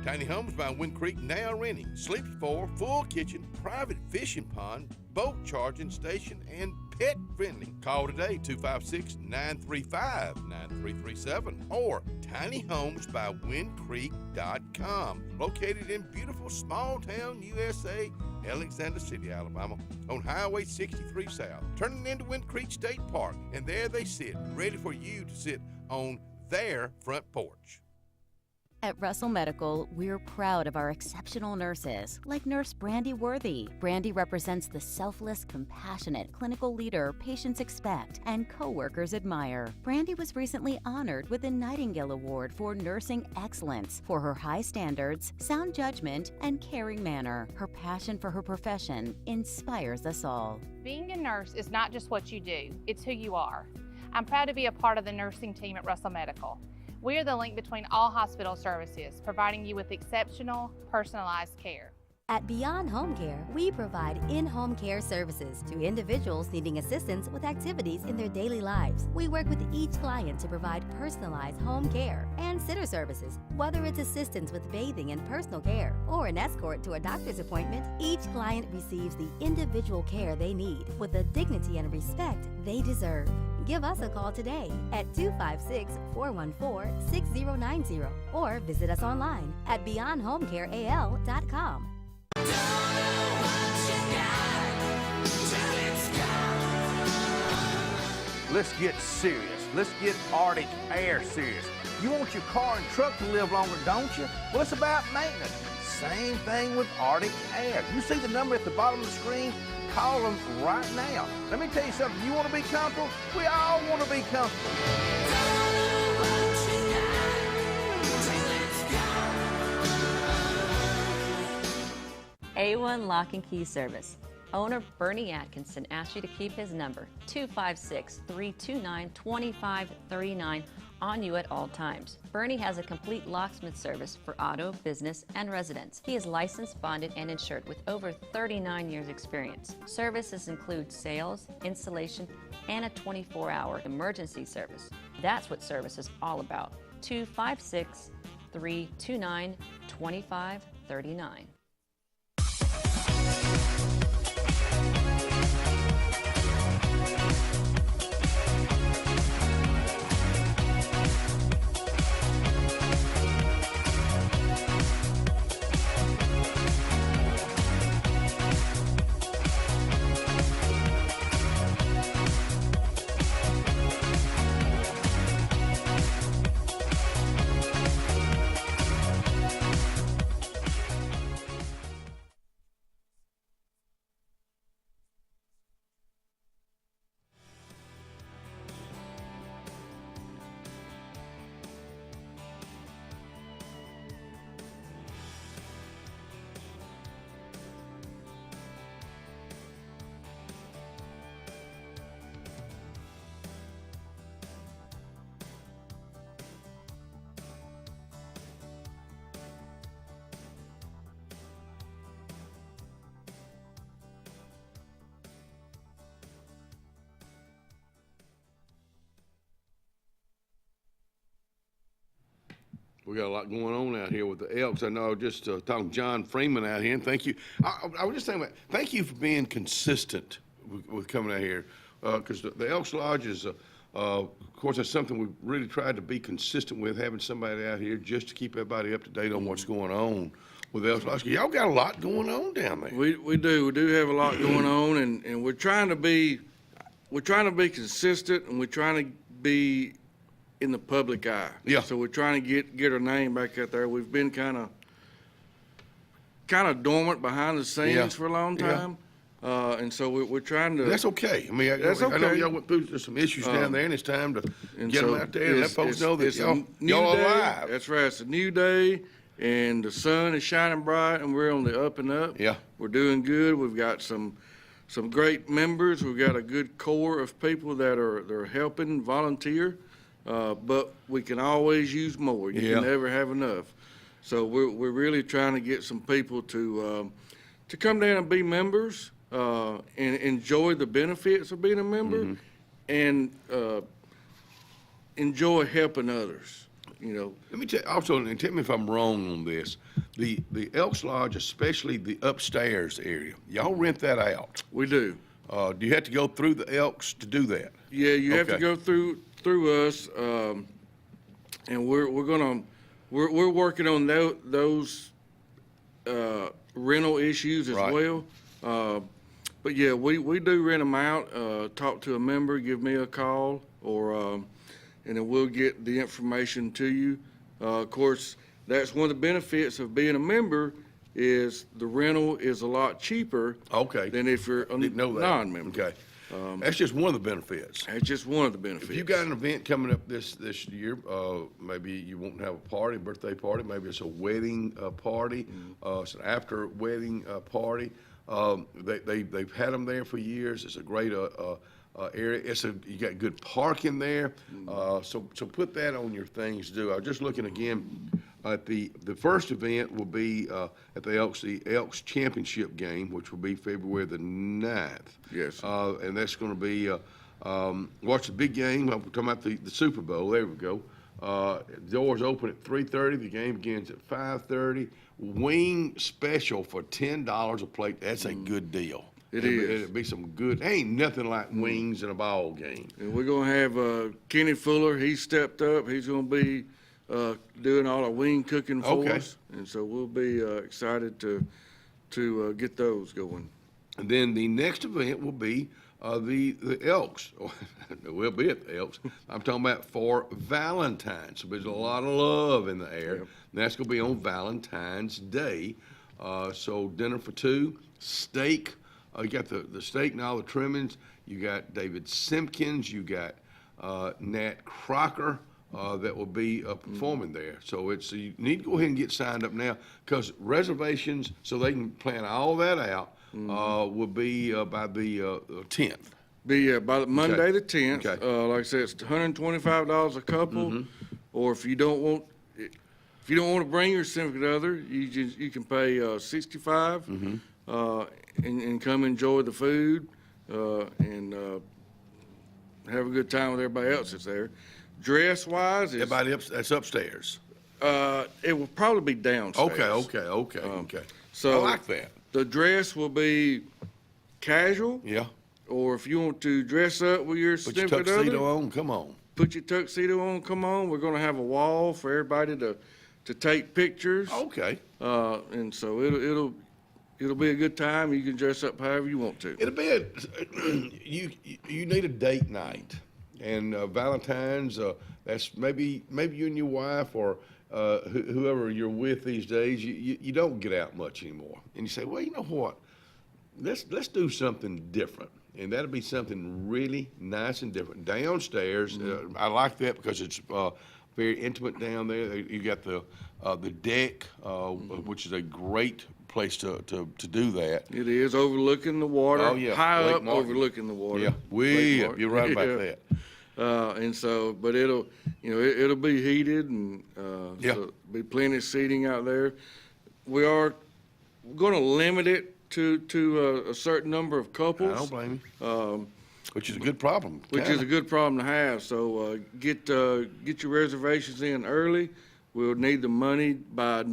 Tiny Homes by Wind Creek now renting. Sleepy 4, full kitchen, private fishing pond, boat charging station, and pet friendly. Call today, 256-935-9337 or tinyhomesbywindcreek.com. Located in beautiful small town USA, Alexander City, Alabama, on Highway 63 South, turning into Wind Creek State Park, and there they sit, ready for you to sit on their front porch. At Russell Medical, we're proud of our exceptional nurses, like Nurse Brandy Worthy. Brandy represents the selfless, compassionate clinical leader patients expect and coworkers admire. Brandy was recently honored with the Nightingale Award for Nursing Excellence for her high standards, sound judgment, and caring manner. Her passion for her profession inspires us all. Being a nurse is not just what you do, it's who you are. I'm proud to be a part of the nursing team at Russell Medical. We are the link between all hospital services, providing you with exceptional, personalized care. At Beyond Home Care, we provide in-home care services to individuals needing assistance with activities in their daily lives. We work with each client to provide personalized home care and sitter services. Whether it's assistance with bathing and personal care or an escort to a doctor's appointment, each client receives the individual care they need with the dignity and respect they deserve. Give us a call today at 256-414-6090 or visit us online at beyondhomecareal.com. Let's get serious. Let's get Arctic Air serious. You want your car and truck to live longer, don't you? Well, it's about maintenance. Same thing with Arctic Air. You see the number at the bottom of the screen? Call them right now. Let me tell you something. You want to be comfortable? We all want to be comfortable. A1 Lock and Key Service. Owner Bernie Atkinson asked you to keep his number, 256-329-2539, on you at all times. Bernie has a complete locksmith service for auto, business, and residence. He is licensed, bonded, and insured with over 39 years experience. Services include sales, installation, and a 24-hour emergency service. That's what service is all about. 256-329-2539. We got a lot going on out here with the Elks. I know I was just talking to John Freeman out here, and thank you. I was just thinking about, thank you for being consistent with coming out here, because the Elks Lodge is, of course, that's something we've really tried to be consistent with, having somebody out here just to keep everybody up to date on what's going on with the Elks Lodge. Y'all got a lot going on down there. We do have a lot going on, and we're trying to be consistent, and we're trying to be in the public eye. Yeah. So we're trying to get our name back out there. We've been kind of dormant behind the scenes for a long time. And so we're trying to. That's okay. I mean, that's I know okay. y'all went through some issues down there, and it's time to get so them out there and let folks know that y'all are alive. That's right. It's a new day, and the sun is shining bright, and we're on the up and up. Yeah. We're doing good. We've got some great members. We've got a good core of people that are helping volunteer, but we can always use more. You can never have enough. So we're really trying to get some people to come down and be members. And enjoy the benefits of being a member, and enjoy helping others. You know. Let me tell also, and tell me if I'm wrong on this. The Elks Lodge, especially the upstairs area, y'all rent that out. We do. Do you have to go through the Elks to do that? Yeah, you have to go through us, and we're working on those rental issues as well. But yeah, we do rent them out. Talk to a member, give me a call, or and then we'll get the information to you. Of course, that's one of the benefits of being a member is the rental is a lot cheaper. Than if you're a non-member. Okay. That's just one of the benefits. That's just one of the benefits. If you got an event coming up this year, maybe you won't have a party, birthday party, maybe it's a wedding party, it's an after wedding party. They've had them there for years. It's a great area. You got good parking there. So put that on your things to do. I was just looking again at the first event will be at the Elks Championship game, which will be February the 9th. Yes. And that's going to be watch the big game. We're talking about the Super Bowl. There we go. Doors open at 3:30. The game begins at 5:30. Wing special for $10 a plate. That's a good deal. It is. It'll be some good. Ain't nothing like wings in a ball game. And we're gonna have Kenny Fuller. He stepped up. He's gonna be doing all our wing cooking for us, and so we'll be excited to get those going. And then the next event will be the Elks. We'll be at the Elks. I'm talking about for Valentine's. So there's a lot of love in the air. Yep. And that's going to be on Valentine's Day. So dinner for two, steak. You got the steak and all the trimmings. You got David Simpkins. You got Nat Crocker that will be performing there. So you need to go ahead and get signed up now, because reservations, so they can plan all that out, will be by the 10th. By Monday the 10th. Okay. Like I said, it's $125 a couple, or if you don't want to bring your significant other, you can pay $65 and come enjoy the food and have a good time with everybody else that's there. Dress wise, that's upstairs. It will probably be downstairs. Okay. So I like that. The dress will be casual. Yeah. Or if you want to dress up with your Put your significant other, tuxedo on. Come on. Put your tuxedo on. Come on. We're going to have a wall for everybody to take pictures. Okay. And so it'll be a good time. You can dress up however you want to. It'll be you need a date night, and Valentine's. That's maybe you and your wife or whoever you're with these days. You don't get out much anymore, and you say, well, you know what? Let's do something different, and that'll be something really nice and different downstairs. I like that because it's very intimate down there. You got the deck, which is a great place to do that. It is overlooking the water. Oh yeah, high Lake up Martin. overlooking the water. Yeah, way up. You're right about that. And so, but it'll be heated and so be plenty of seating out there. We are going to limit it to a certain number of couples. I don't blame you. Which is a good problem. Which is a good problem to have. So get your reservations in early. we'll need the money by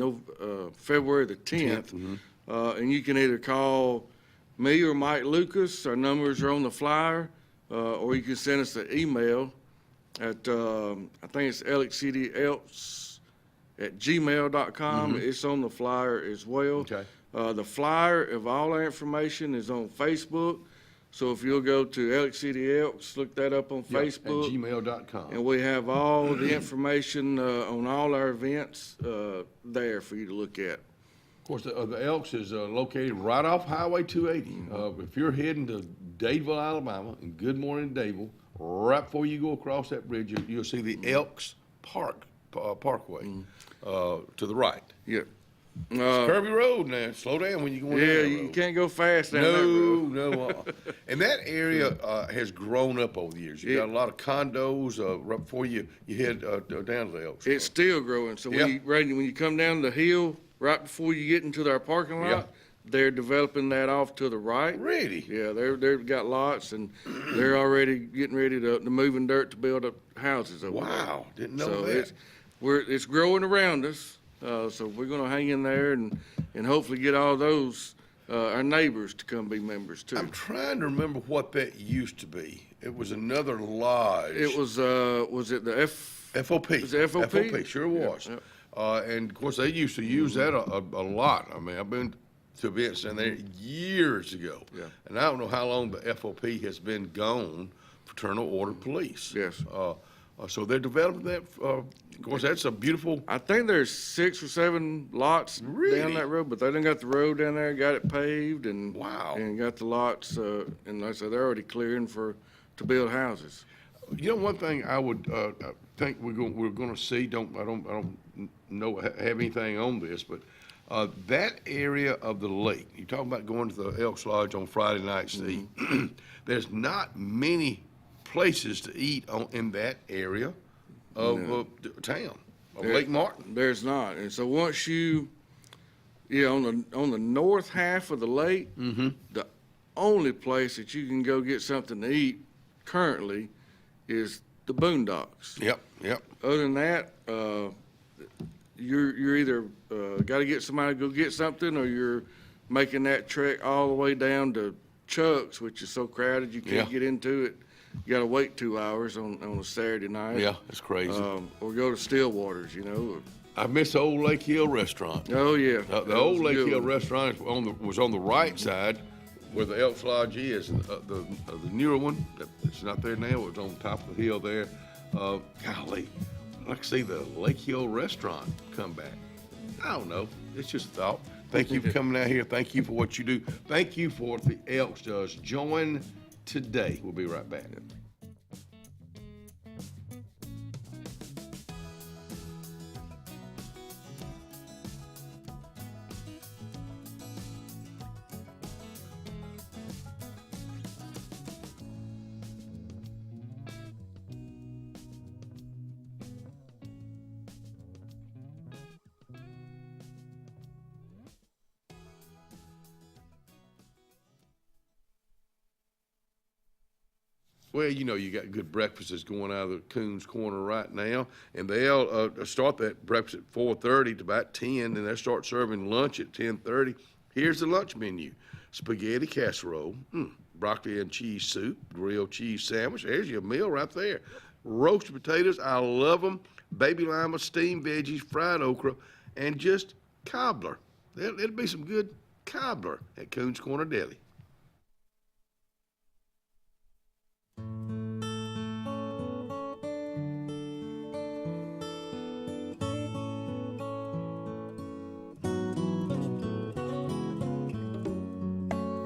February the 10th. And you can either call me or Mike Lucas. Our numbers are on the flyer, or you can send us an email at, I think it's lxcityelks@gmail.com. It's on the flyer as well. Okay. The flyer of all our information is on Facebook. So if you'll go to Alex City Elks, look that up on Facebook. At gmail.com. And we have all the information on all our events there for you to look at. Of course, the Elks is located right off Highway 280. If you're heading to Dadeville, Alabama, and Good Morning Dadeville, right before you go across that bridge, you'll see the Elks Parkway to the right. Yeah. It's a curvy road now. Slow down when you go down that road. You can't go fast down that road. No. And that area has grown up over the years. You got a lot of condos right before you head down to the Elks. It's still growing. So when you come down the hill, right before you get into their parking lot, they're developing that off to the right. Really? Yeah, they've got lots, and they're already getting ready to moving dirt to build up houses over there. Wow, didn't know that. It's growing around us. So we're going to hang in there and hopefully get all those, our neighbors to come be members too. I'm trying to remember what that used to be. It was another lodge. It was it the FOP? Was it FOP? FOP, sure was. Yeah. And of course, they used to use that a lot. I mean, I've been to events down there years ago. Yeah. And I don't know how long the FOP has been gone, Fraternal Order Police. Yes. So they're developing that. Of course, that's a beautiful. I think there's 6 or 7 lots down that road, but they done got the road down there, got it paved, and and got the lots. And like I said, they're already clearing to build houses. You know, one thing I would think we're going to see. I don't know have anything on this, but that area of the lake. You talking about going to the Elks Lodge on Friday nights to eat. There's not many places to eat in that area of town of Lake Martin. There's not, and so once on the north half of the lake, the only place that you can go get something to eat currently is the Boondocks. Yep. Other than that, you're either got to get somebody to go get something, or you're making that trek all the way down to Chuck's, which is so crowded you can't get into it. You got to wait 2 hours on a Saturday night. Yeah, it's crazy. Or go to Stillwater's, I miss the old Lake Hill restaurant. Oh yeah, the old Lake Hill restaurant was on the right side where the Elks Lodge is. The newer one, it's not there now. It was on top of the hill there. Golly, I'd like to see the Lake Hill restaurant come back. I don't know. It's just a thought. Thank you for coming out here. Thank you for what you do. Thank you for what the Elks does. Join today. We'll be right back. Well, you got good breakfasts going out of the Coons Corner right now, and they'll start that breakfast at 4:30 to about 10, and they'll start serving lunch at 10:30. Here's the lunch menu: spaghetti casserole, broccoli and cheese soup, grilled cheese sandwich. There's your meal right there. Roasted potatoes, I love them. Baby lima, steamed veggies, fried okra, and just cobbler. There'll be some good cobbler at Coons Corner Deli.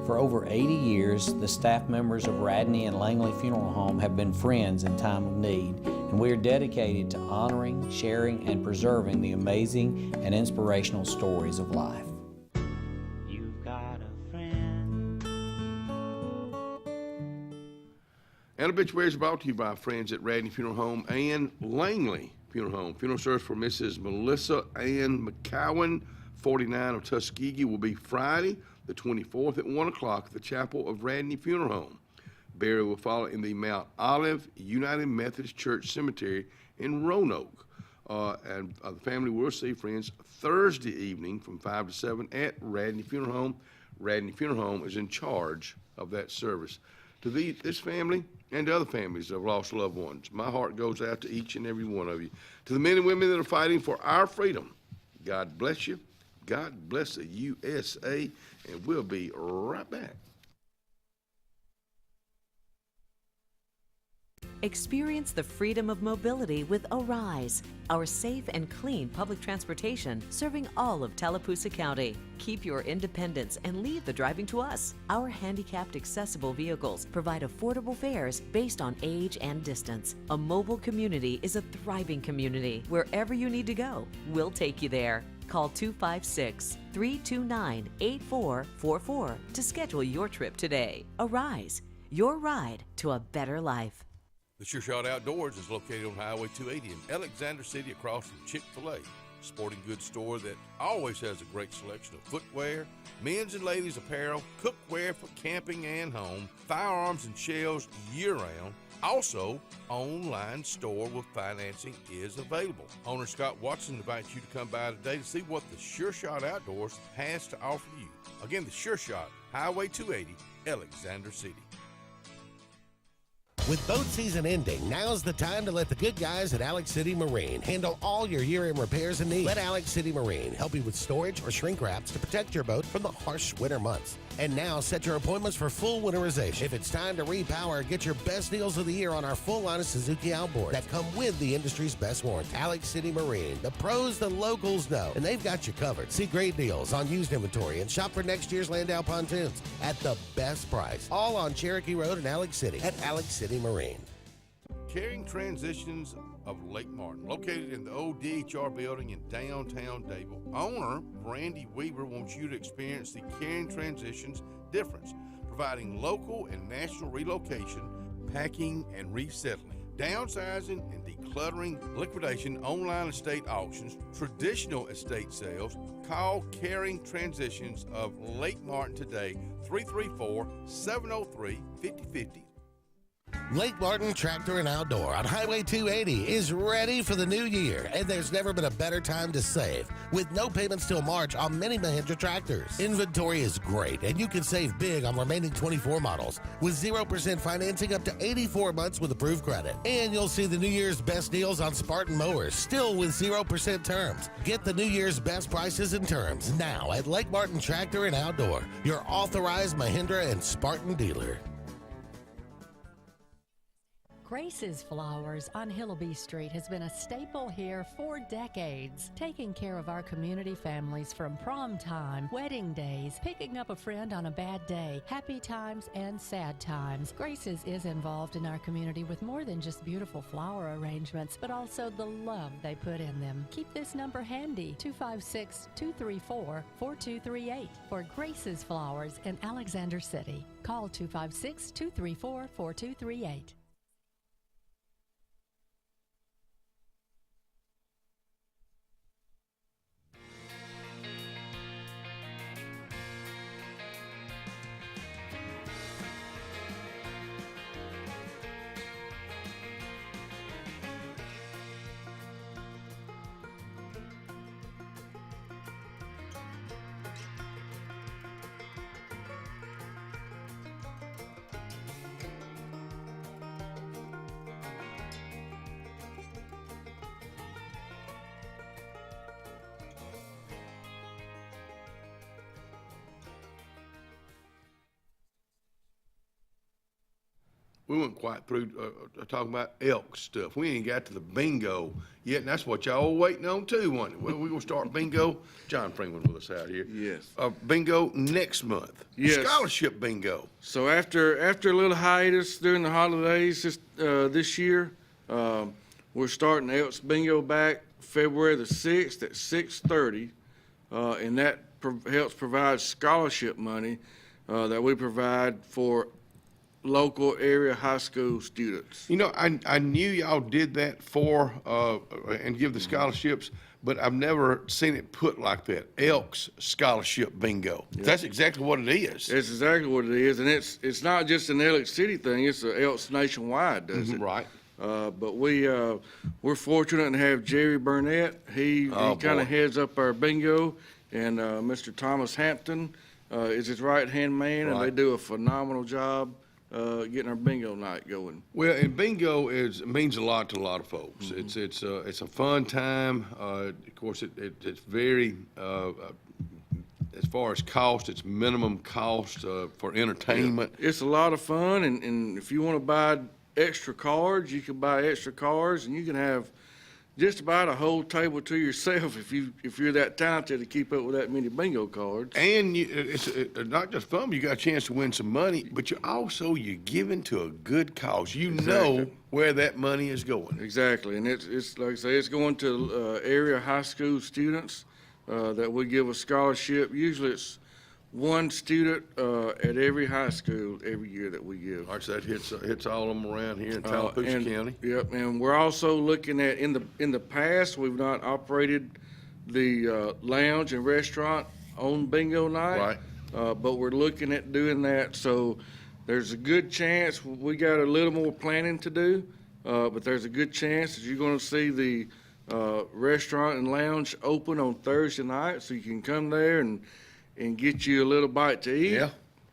For over 80 years, the staff members of Radney and Langley Funeral Home have been friends in time of need, and we are dedicated to honoring, sharing, and preserving the amazing and inspirational stories of life. You've got a friend. And Obituaries brought to you by friends at Radney Funeral Home and Langley Funeral Home. Funeral service for Mrs. Melissa Ann McCowan, 49 of Tuskegee, will be Friday, the 24th at 1 o'clock at the Chapel of Radney Funeral Home. Burial will follow in the Mount Olive United Methodist Church Cemetery in Roanoke. and the family will see friends Thursday evening from 5 to 7 at Radney Funeral Home. Radney Funeral Home is in charge of that service. To this family and to other families of lost loved ones, my heart goes out to each and every one of you. To the men and women that are fighting for our freedom, God bless you. God bless the USA, and we'll be right back. Experience the freedom of mobility with Arise, our safe and clean public transportation serving all of Tallapoosa County. Keep your independence and leave the driving to us. Our handicapped accessible vehicles provide affordable fares based on age and distance. A mobile community is a thriving community. Wherever you need to go, we'll take you there. Call 256-329-8444 to schedule your trip today. Arise, your ride to a better life. The Sure Shot Outdoors is located on Highway 280 in Alexander City across from Chick-fil-A. Sporting goods store that always has a great selection of footwear, men's and ladies apparel, cookware for camping and home, firearms and shells year-round. Also, online store with financing is available. Owner Scott Watson invites you to come by today to see what the Sure Shot Outdoors has to offer you. Again, the Sure Shot, Highway 280, Alexander City. With boat season ending, now's the time to let the good guys at Alex City Marine handle all your year-end repairs and needs. Let Alex City Marine help you with storage or shrink wraps to protect your boat from the harsh winter months. And now, set your appointments for full winterization. If it's time to repower, get your best deals of the year on our full line of Suzuki outboards that come with the industry's best warranty. Alex City Marine, the pros the locals know, and they've got you covered. See great deals on used inventory and shop for next year's Landau pontoons at the best price. All on Cherokee Road in Alex City at Alex City Marine. Caring Transitions of Lake Martin, located in the old DHR building in downtown Dayville. Owner Randy Weaver wants you to experience the Caring Transitions difference, providing local and national relocation, packing and resettling, downsizing and decluttering, liquidation, online estate auctions, traditional estate sales. Call Caring Transitions of Lake Martin today, 334-703-5050. Lake Martin Tractor and Outdoor on Highway 280 is ready for the new year, and there's never been a better time to save. With no payments till March on many Mahindra tractors. Inventory is great, and you can save big on remaining 24 models with 0% financing up to 84 months with approved credit. And you'll see the New Year's best deals on Spartan mowers, still with 0% terms. Get the New Year's best prices and terms now at Lake Martin Tractor and Outdoor, your authorized Mahindra and Spartan dealer. Grace's Flowers on Hillaby Street has been a staple here for decades, taking care of our community families from prom time, wedding days, picking up a friend on a bad day, happy times and sad times. Grace's is involved in our community with more than just beautiful flower arrangements, but also the love they put in them. Keep this number handy, 256-234-4238 for Grace's Flowers in Alexander City. Call 256-234-4238. We weren't quite through talking about elk stuff. We ain't got to the bingo yet, and that's what y'all waiting on too, wasn't it? Well, we're going to start bingo. John Freeman with us out here. Yes. Bingo next month. Yes. Scholarship bingo. So after a little hiatus during the holidays this year, we're starting Elks Bingo back February the 6th at 6:30, and that helps provide scholarship money that we provide for local area high school students. You know, I knew y'all did that for and give the scholarships, but I've never seen it put like that. Elks Scholarship Bingo. Yep. That's exactly what it is. That's exactly what it is, and it's not just an Elks City thing. It's Elks nationwide does it. Right. But we're fortunate to have Jerry Burnett. He kind of heads up our bingo, and Mr. Thomas Hampton is his right-hand man, and they do a phenomenal job getting our bingo night going. Well, and bingo means a lot to a lot of folks. Mm-hmm. It's a fun time. Of course, it's very as far as cost, it's minimum cost for entertainment. Yeah. It's a lot of fun, and if you want to buy extra cards, you can buy extra cards, and you can have just about a whole table to yourself if you're that talented to keep up with that many bingo cards. And it's not just fun, you got a chance to win some money, but you're giving to a good cause. You know where that money is going. Exactly, and it's like I say, it's going to area high school students that we give a scholarship. Usually it's one student at every high school every year that we give. All right, so that hits all of them around here in Tallapoosa County. Yep, and we're also looking at, in the past, we've not operated the lounge and restaurant on bingo night. Right. But we're looking at doing that, so there's a good chance, we got a little more planning to do, but there's a good chance that you're gonna see the restaurant and lounge open on Thursday night, so you can come there and get you a little bite to eat,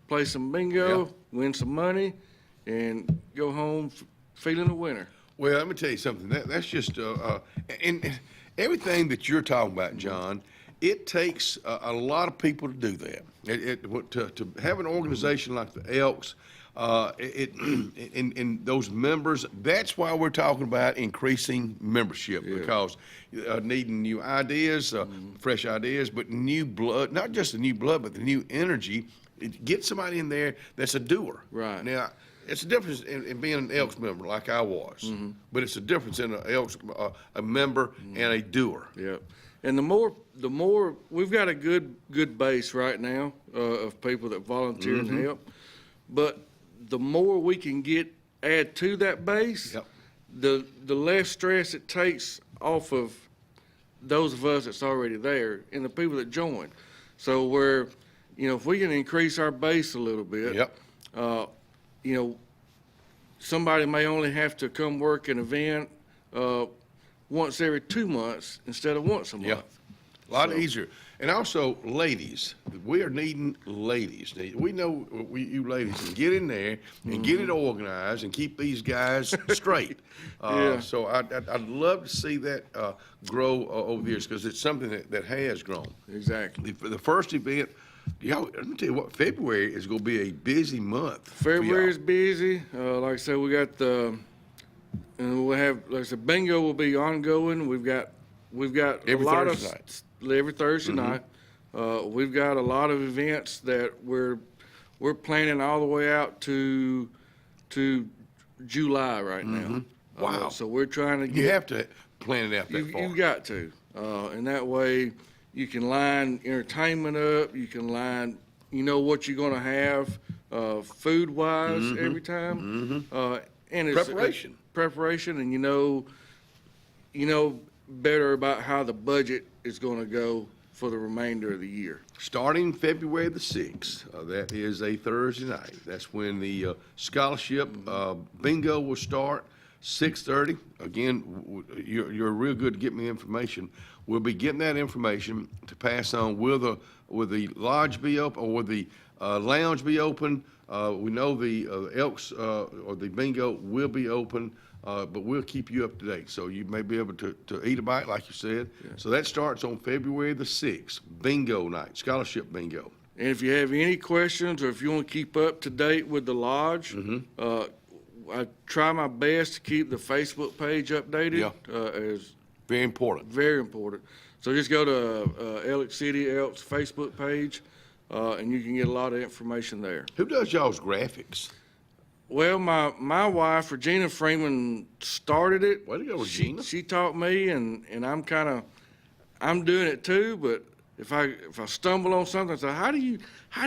play some bingo, win some money, and go home feeling a winner. Well, let me tell you something. That's just, and everything that you're talking about, John, it takes a lot of people to do that. To have an organization like the Elks, and those members, that's why we're talking about increasing membership, because needing new ideas, fresh ideas, but new blood, not just the new blood, but the new energy. Get somebody in there that's a doer. Right. Now, it's a difference in being an Elks member like I was, but it's a difference in an Elks a member and a doer. Yeah. And the more we've got a good base right now of people that volunteer and help, but the more we can add to that base, the less stress it takes off of those of us that's already there and the people that join. So if we can increase our base a little bit, somebody may only have to come work an event once every 2 months instead of once a month. Yeah, a lot easier. And also, ladies, we are needing ladies. We know you ladies can get in there and get it organized and keep these guys straight. So I'd love to see that grow over the years, because it's something that has grown. Exactly. The first event, let me tell you what, February is going to be a busy month. February is busy. Like I said, we got and we'll have, like I said, bingo will be ongoing. We've got every a lot Thursday of night. Every Thursday night. We've got a lot of events that we're planning all the way out to July right now. Wow. So we're trying to get. You have to plan it out that far. You've got to. And that way you can line entertainment up. You can line, what you're going to have food-wise every time. And it's preparation, and you know better about how the budget is going to go for the remainder of the year. Starting February the 6th, that is a Thursday night. That's when the scholarship bingo will start, 6:30. Again, you're real good to get me information. We'll be getting that information to pass on. Will the lodge be open, or will the lounge be open? We know the Elks or the bingo will be open. But we'll keep you up to date, so you may be able to eat a bite, like you said. So that starts on February the 6th, bingo night, scholarship bingo. And if you have any questions, or if you want to keep up to date with the lodge, I try my best to keep the Facebook page updated. As very important. Very important. So just go to Alex City Elks Facebook page, and you can get a lot of information there. Who does y'all's graphics? Well, my wife, Regina Freeman, started it. Way to go, Regina. She taught me, and I'm doing it too. But if I stumble on something, I say, how do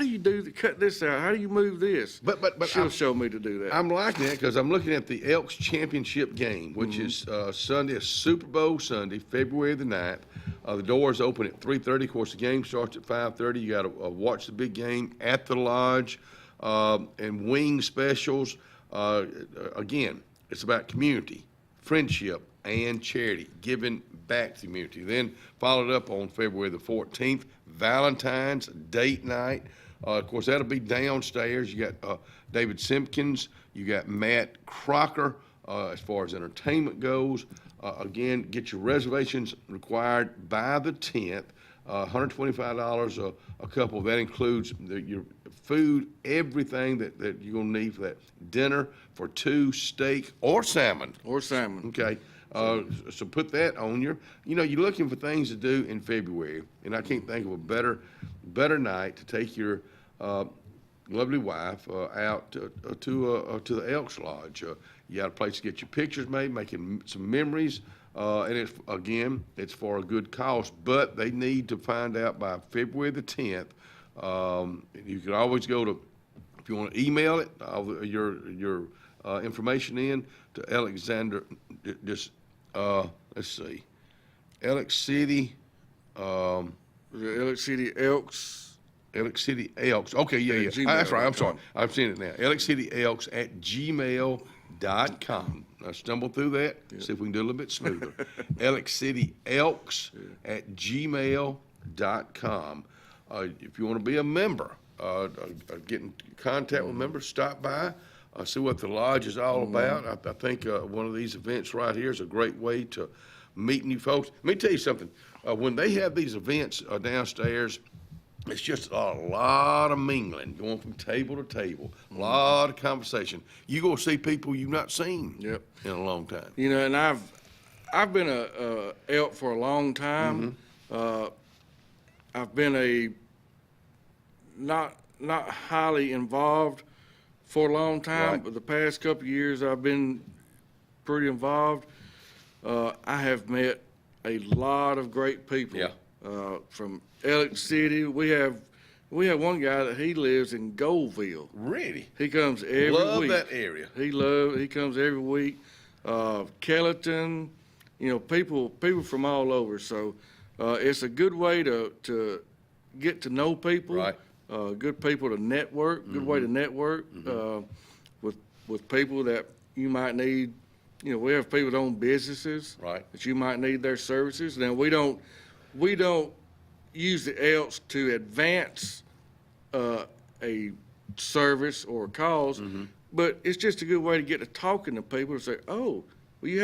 you cut this out? How do you move this? But she'll show me to do that. I'm liking that, because I'm looking at the Elks Championship game, which is Sunday, a Super Bowl Sunday, February the 9th. The doors open at 3:30. Of course, the game starts at 5:30. You got to watch the big game at the lodge. And wing specials. Again, it's about community. friendship and charity, giving back to the community. Then followed up on February the 14th, Valentine's date night. Of course, that'll be downstairs. You got David Simpkins, you got Matt Crocker as far as entertainment goes. Again, get your reservations required by the 10th. $125 a couple. That includes your food, everything that you're going to need for that dinner for two, steak or salmon. Or salmon. Okay. So put that on your, you're looking for things to do in February, and I can't think of a better night to take your lovely wife out to the Elks Lodge. You got a place to get your pictures made, making some memories, and it's for a good cause. But they need to find out by February the 10th. You can always go to, if you want to email it, your information in to Alexander. Let's see, Alex City. Alex City Elks. Alex City Elks. Okay, yeah. That's right. I'm sorry. I've seen it now. Alex City Elks at gmail.com. I stumbled through that. Yeah. See if we can do a little bit smoother. Alex City Elks at gmail.com. If you want to be a member, get in contact with members, stop by, see what the lodge is all about. I think one of these events right here is a great way to meet new folks. Let me tell you something. When they have these events downstairs, it's just a lot of mingling, going from table to table, a lot of conversation. You go see people you've not seen in a long time. And I've been a elk for a long time. I've been a not highly involved for a long time, but the past couple of years I've been pretty involved. I have met a lot of great people from Alex City. We have one guy that he lives in Goldville. Really? He comes every week. Love that area. He comes every week. Kellyton, people from all over. So it's a good way to get to know people. Right. Good people to network. Good way to network with people that you might need. We have people that own businesses that you might need their services. Now we don't use the Elks to advance a service or a cause, but it's just a good way to get to talking to people and say, "Oh, well, you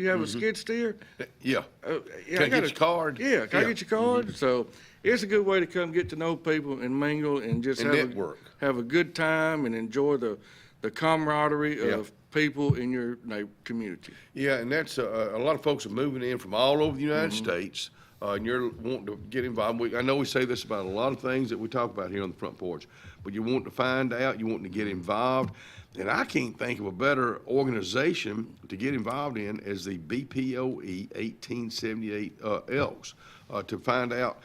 have a skid steer? Yeah. Can I get your card? Yeah, can I get your card?" So it's a good way to come get to know people and mingle and just have a good time and enjoy the camaraderie of people in your community. Yeah, and that's a lot of folks are moving in from all over the United States. And you're wanting to get involved. I know we say this about a lot of things that we talk about here on the front porch, but you want to find out, you want to get involved. And I can't think of a better organization to get involved in as the BPOE 1878 Elks. To find out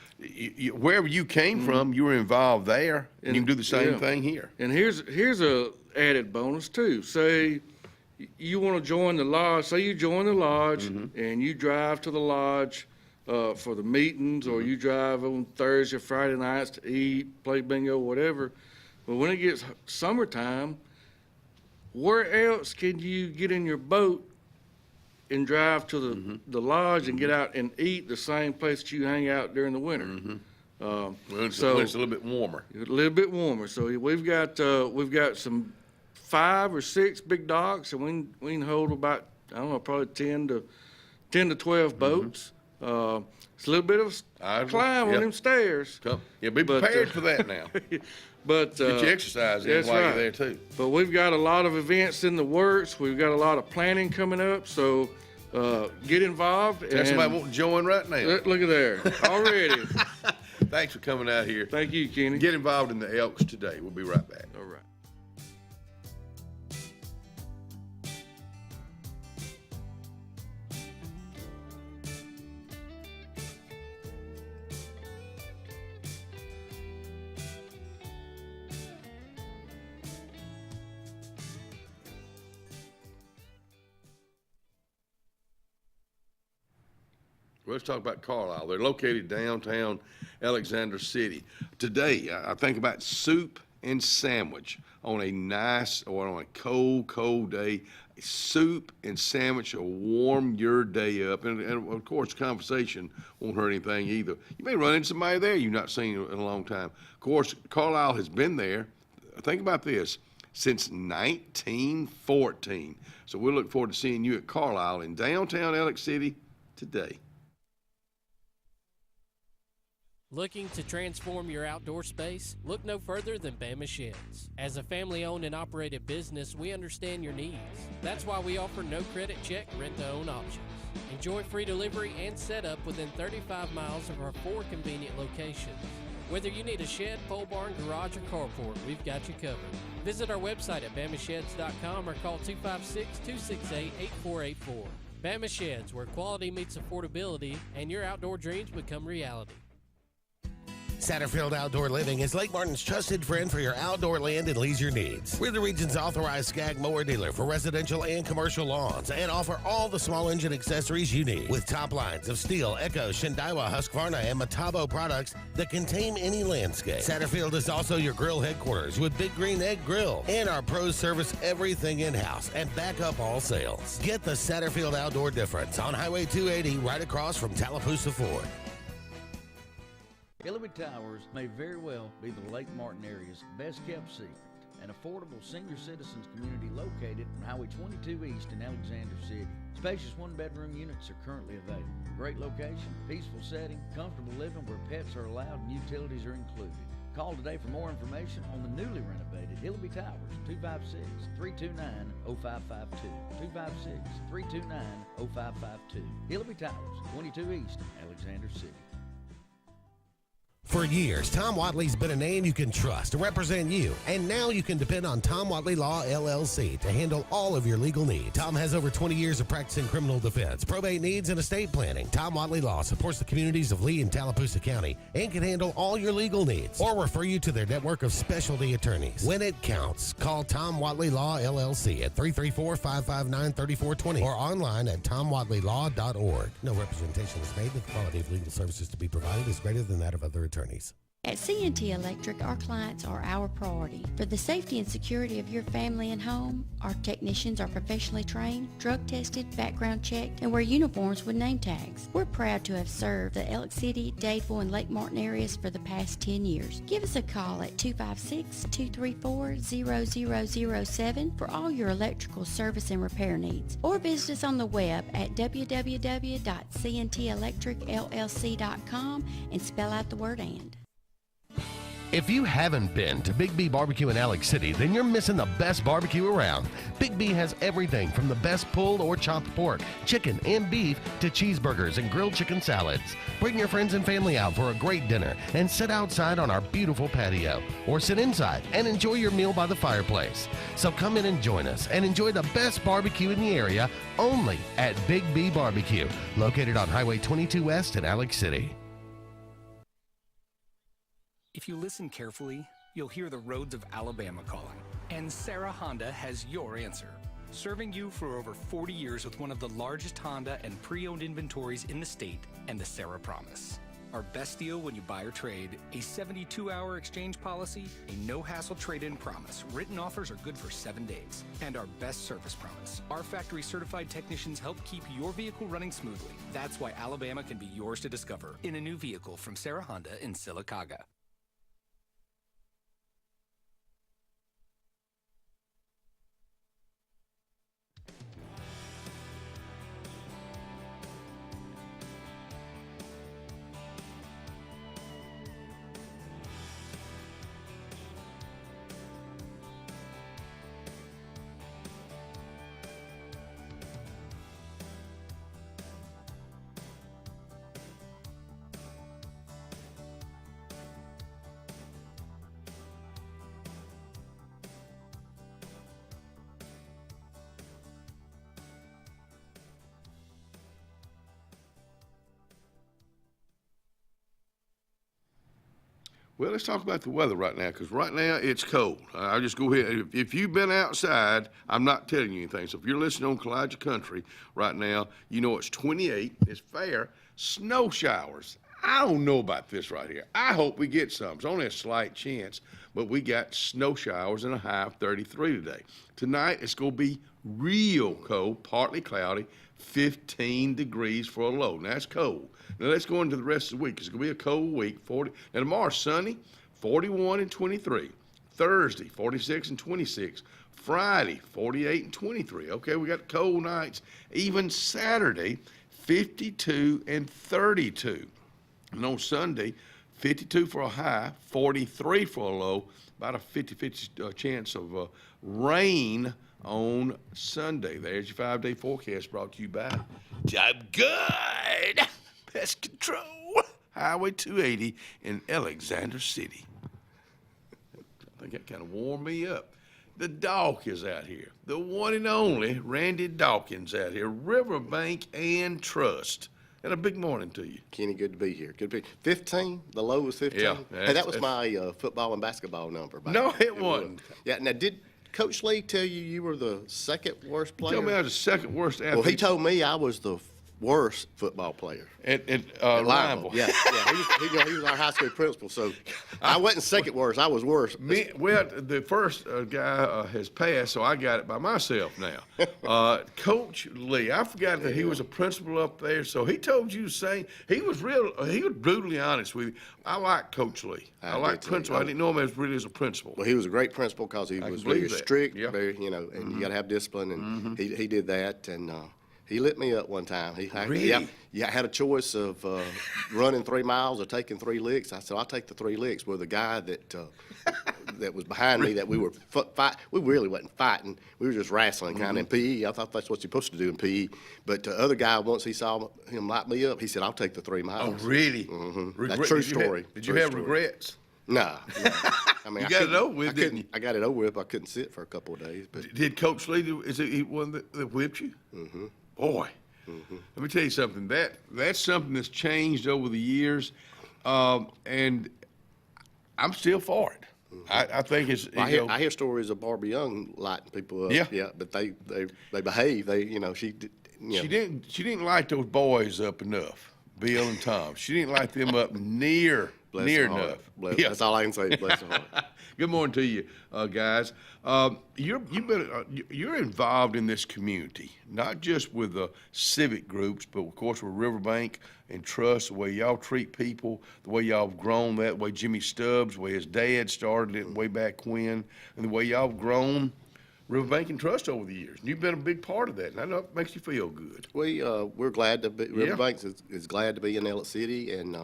wherever you came from, you were involved there, and you can do the same thing here. And here's a added bonus too. Say you want to join the lodge. Say you join the lodge and you drive to the lodge for the meetings, or you drive on Thursday or Friday nights to eat, play bingo, whatever. But when it gets summertime, where else can you get in your boat and drive to the lodge and get out and eat the same place that you hang out during the winter? It's a little bit warmer. A little bit warmer. So we've got some 5 or 6 big docks, and we can hold about, I don't know, probably 10 to 12 boats. It's a little bit of a climb on them stairs. Be prepared for that now. But get your exercise in while you're there too. But we've got a lot of events in the works. We've got a lot of planning coming up. So get involved. There's somebody want to join right now. Look at there already. Thanks for coming out here. Thank you, Kenny. Get involved in the Elks today. We'll be right back. All right. Let's talk about Carlisle. They're located downtown Alexander City. Today, I think about soup and sandwich on a nice or on a cold day. Soup and sandwich will warm your day up. And of course, conversation won't hurt anything either. You may run into somebody there you've not seen in a long time. Of course, Carlisle has been there. Think about this, since 1914. So we look forward to seeing you at Carlisle in downtown Alex City today. Looking to transform your outdoor space? Look no further than Bama Sheds. As a family-owned and operated business, we understand your needs. That's why we offer no credit check, rent-to-own options. Enjoy free delivery and setup within 35 miles of our 4 convenient locations. Whether you need a shed, pole barn, garage, or carport, we've got you covered. Visit our website at bamasheds.com or call 256-268-8484. Bama Sheds, where quality meets affordability and your outdoor dreams become reality. Satterfield Outdoor Living is Lake Martin's trusted friend for your outdoor land and leisure needs. We're the region's authorized Skag mower dealer for residential and commercial lawns and offer all the small engine accessories you need with top lines of Steel, Echo, Shindaiwa, Husqvarna, and Metabo products that can tame any landscape. Satterfield is also your grill headquarters with Big Green Egg Grill, and our pros service everything in-house and back up all sales. Get the Satterfield Outdoor difference on Highway 280 right across from Tallapoosa Ford. Hillary Towers may very well be the Lake Martin area's best kept secret, an affordable senior citizens community located on Highway 22 East in Alexander City. Spacious one-bedroom units are currently available. Great location, peaceful setting, comfortable living where pets are allowed and utilities are included. Call today for more information on the newly renovated Hillary Towers, 256-329-0552, 256-329-0552. Hillary Towers, 22 East, Alexander City. For years, Tom Watley's been a name you can trust to represent you, and now you can depend on Tom Watley Law, LLC to handle all of your legal needs. Tom has over 20 years of practice in criminal defense, probate needs, and estate planning. Tom Watley Law supports the communities of Lee and Tallapoosa County and can handle all your legal needs or refer you to their network of specialty attorneys. When it counts, call Tom Watley Law, LLC at 334-559-3420 or online at tomwatleylaw.org. No representation is made that the quality of legal services to be provided is greater than that of other attorneys. At C&T Electric, our clients are our priority. For the safety and security of your family and home, our technicians are professionally trained, drug tested, background checked, and wear uniforms with name tags. We're proud to have served the Alex City, Dadeville, and Lake Martin areas for the past 10 years. Give us a call at 256-234-0007 for all your electrical service and repair needs, or visit us on the web at www.cntelectricllc.com and spell out the word "and." If you haven't been to Big B Barbecue in Alex City, then you're missing the best barbecue around. Big B has everything from the best pulled or chopped pork, chicken, and beef to cheeseburgers and grilled chicken salads. Bring your friends and family out for a great dinner and sit outside on our beautiful patio, or sit inside and enjoy your meal by the fireplace. So come in and join us and enjoy the best barbecue in the area only at Big B Barbecue, located on Highway 22 West in Alex City. If you listen carefully, you'll hear the roads of Alabama calling. And Sarah Honda has your answer. Serving you for over 40 years with one of the largest Honda and pre-owned inventories in the state, and the Sarah Promise. Our best deal when you buy or trade, a 72-hour exchange policy, a no-hassle trade-in promise. Written offers are good for 7 days. And our best service promise. Our factory-certified technicians help keep your vehicle running smoothly. That's why Alabama can be yours to discover in a new vehicle from Sarah Honda in Sylacauga. Well, let's talk about the weather right now, because right now it's cold. I'll just go ahead. If you've been outside, I'm not telling you anything. So if you're listening on Kalijah Country right now, you know it's 28, it's fair, snow showers. I don't know about this right here. I hope we get some. It's only a slight chance, but we got snow showers and a high of 33 today. Tonight, it's going to be real cold, partly cloudy, 15 degrees for a low. Now, that's cold. Now, let's go into the rest of the week. It's going to be a cold week. Now, tomorrow's sunny, 41 and 23. Thursday, 46 and 26. Friday, 48 and 23. Okay, we got cold nights. Even Saturday, 52 and 32. And on Sunday, 52 for a high, 43 for a low, about a 50-50 chance of rain on Sunday. There's your 5-day forecast brought to you by Job Good Pest Control, Highway 280 in Alexander City. I think that kind of warmed me up. The Dawk is out here. The one and only Randy Dawkins out here, Riverbank and Trust. And a big morning to you. Kenny, good to be here. Good to be 15. The low was 15. Yeah, hey, that was my football and basketball number. No, it wasn't. Yeah. Now, did Coach Lee tell you were the second worst player? He told me I was the second worst athlete. Well, he told me I was the worst football player. At Limeville. Yeah. He was our high school principal, so I wasn't second worst. I was worse. Well, the first guy has passed, so I got it by myself now. Coach Lee, I forgot that he was a principal up there, so he told you the same. He was brutally honest with you. I like Coach Lee. I like principal. I didn't know him as a principal. Well, he was a great principal because he was very strict, very, and you got to have discipline, and he did that, and he lit me up one time. Really? Yeah, I had a choice of running 3 miles or taking 3 licks. I said, I'll take the 3 licks. Well, the guy that was behind me that we were we really wasn't fighting. We were just wrestling kind of in PE. I thought that's what you're supposed to do in PE. But the other guy, once he saw him light me up, he said, I'll take the 3 miles. Oh, really? That's a true story. Did you have regrets? No. I mean, you got it over with, didn't you? I got it over with. I couldn't sit for a couple of days. But did Coach Lee, is he one that whipped you? Boy, let me tell you something. That's something that's changed over the years, and I'm still for it. I think it's. I hear stories of Barbara Young lighting people up. Yeah, but they behave. She didn't light those boys up enough, Bill and Tom. She didn't light them up near enough. That's all I can say. Bless her heart. Good morning to you, guys. You're involved in this community, not just with the civic groups, but of course with Riverbank and Trust, the way y'all treat people, the way y'all have grown, that way Jimmy Stubbs, the way his dad started it way back when, and the way y'all have grown Riverbank and Trust over the years. And you've been a big part of that, and I know it makes you feel good. We're glad to be. Riverbank is glad to be in Ellis City, and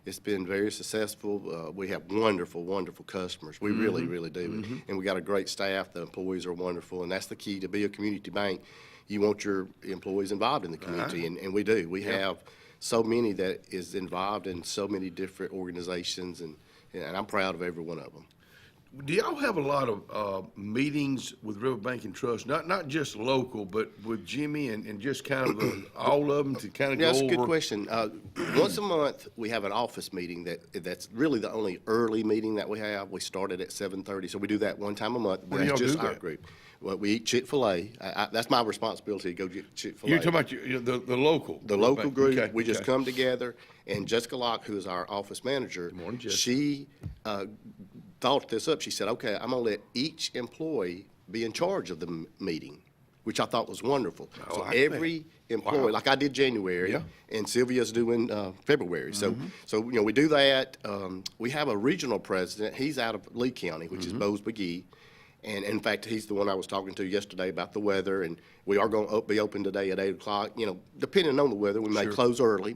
it's been very successful. We have wonderful, wonderful customers. We really, really do. And we got a great staff. The employees are wonderful, and that's the key to be a community bank. You want your employees involved in the community, and we do. We have so many that is involved in so many different organizations, and I'm proud of every one of them. Do y'all have a lot of meetings with Riverbank and Trust, not just local, but with Jimmy and just kind of all of them to kind of go over? That's a good question. Once a month, we have an office meeting that's really the only early meeting that we have. We start it at 7:30, so we do that one time a month. What do y'all just do our that? group. Well, we eat Chick-fil-A. That's my responsibility to go get Chick-fil-A. You're talking about the local? The local group. Okay, we just come together, and Jessica Locke, who is our office manager, she thought this up. She said, okay, I'm going to let each employee be in charge of the meeting, which I thought was wonderful. So every employee, like I did January, and Sylvia's doing February. So we do that. We have a regional president. He's out of Lee County, which is Bose McGee. And in fact, he's the one I was talking to yesterday about the weather, and we are going to be open today at 8 o'clock. Depending on the weather, we may close early.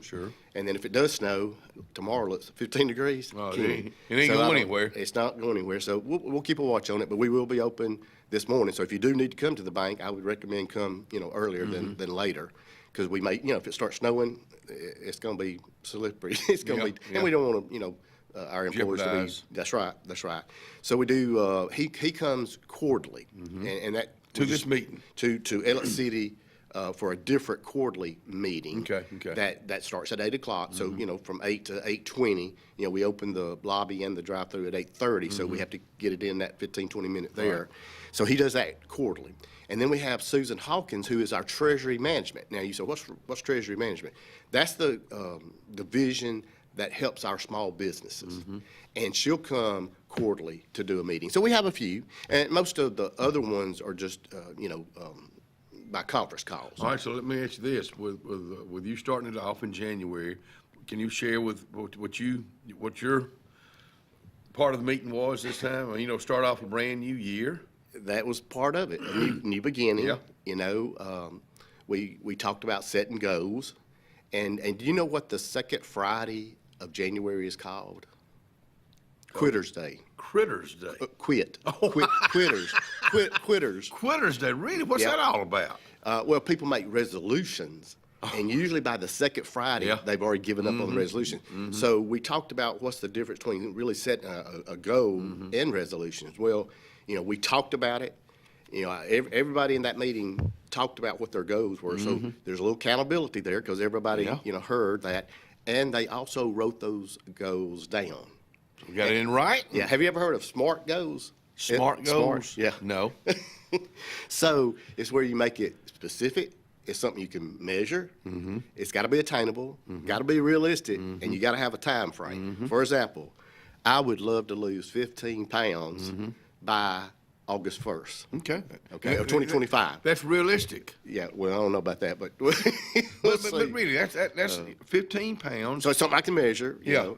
And then if it does snow, tomorrow it's 15 degrees. Oh, it ain't going anywhere. It's not going anywhere. So we'll keep a watch on it, but we will be open this morning. So if you do need to come to the bank, I would recommend come, earlier than later, because we may, if it starts snowing, it's going to be slippery. It's going to be, and we don't want to, our employees to be. That's right. So we do. He comes quarterly, and that to this meeting to Ellis City for a different quarterly meeting. Okay. That starts at 8 o'clock. So from 8 to 8:20, we open the lobby and the drive-through at 8:30. So we have to get it in that 15-20 minute there. Right. So he does that quarterly. And then we have Susan Hawkins, who is our treasury management. Now you say, what's treasury management? That's the division that helps our small businesses. And she'll come quarterly to do a meeting. So we have a few, and most of the other ones are just, by conference calls. All right, so let me ask you this: with you starting it off in January, can you share with what your part of the meeting was this time? Start off a brand new year. That was part of it. A new beginning. Yeah. We talked about setting goals, and do you know what the second Friday of January is called? Quitters Day. Critters Day. Quit. Quitters. Quitters. Quitters Day. Really? What's that all about? Well, people make resolutions, and usually by the second Friday, they've already given up on the resolution. So we talked about what's the difference between really setting a goal and resolutions. Well, we talked about it. Everybody in that meeting talked about what their goals were. So there's a little accountability there because everybody, heard that, and they also wrote those goals down. You got it in right? Yeah. Have you ever heard of SMART goals? SMART goals? SMART, yeah. No. So it's where you make it specific. It's something you can measure. It's got to be attainable, got to be realistic, and you got to have a time frame. For example, I would love to lose 15 pounds by August 1st. Okay, of 2025. That's realistic. Yeah, well, I don't know about that, but but really, that's 15 pounds. So it's something I can measure. You know,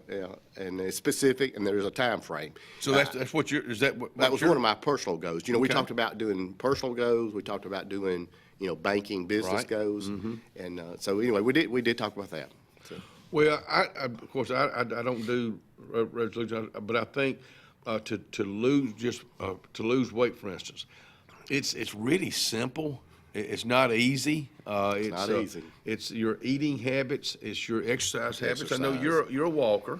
and it's specific, and there's a time frame. So that's what is that? That was one of my personal goals. We talked about doing personal goals. We talked about doing banking business goals, and so anyway, we did talk about that. So. Well, of course I don't do resolutions, but I think. To lose weight, for instance, it's really simple. It's not easy. It's not easy. It's your eating habits. It's your exercise habits. I know you're a walker.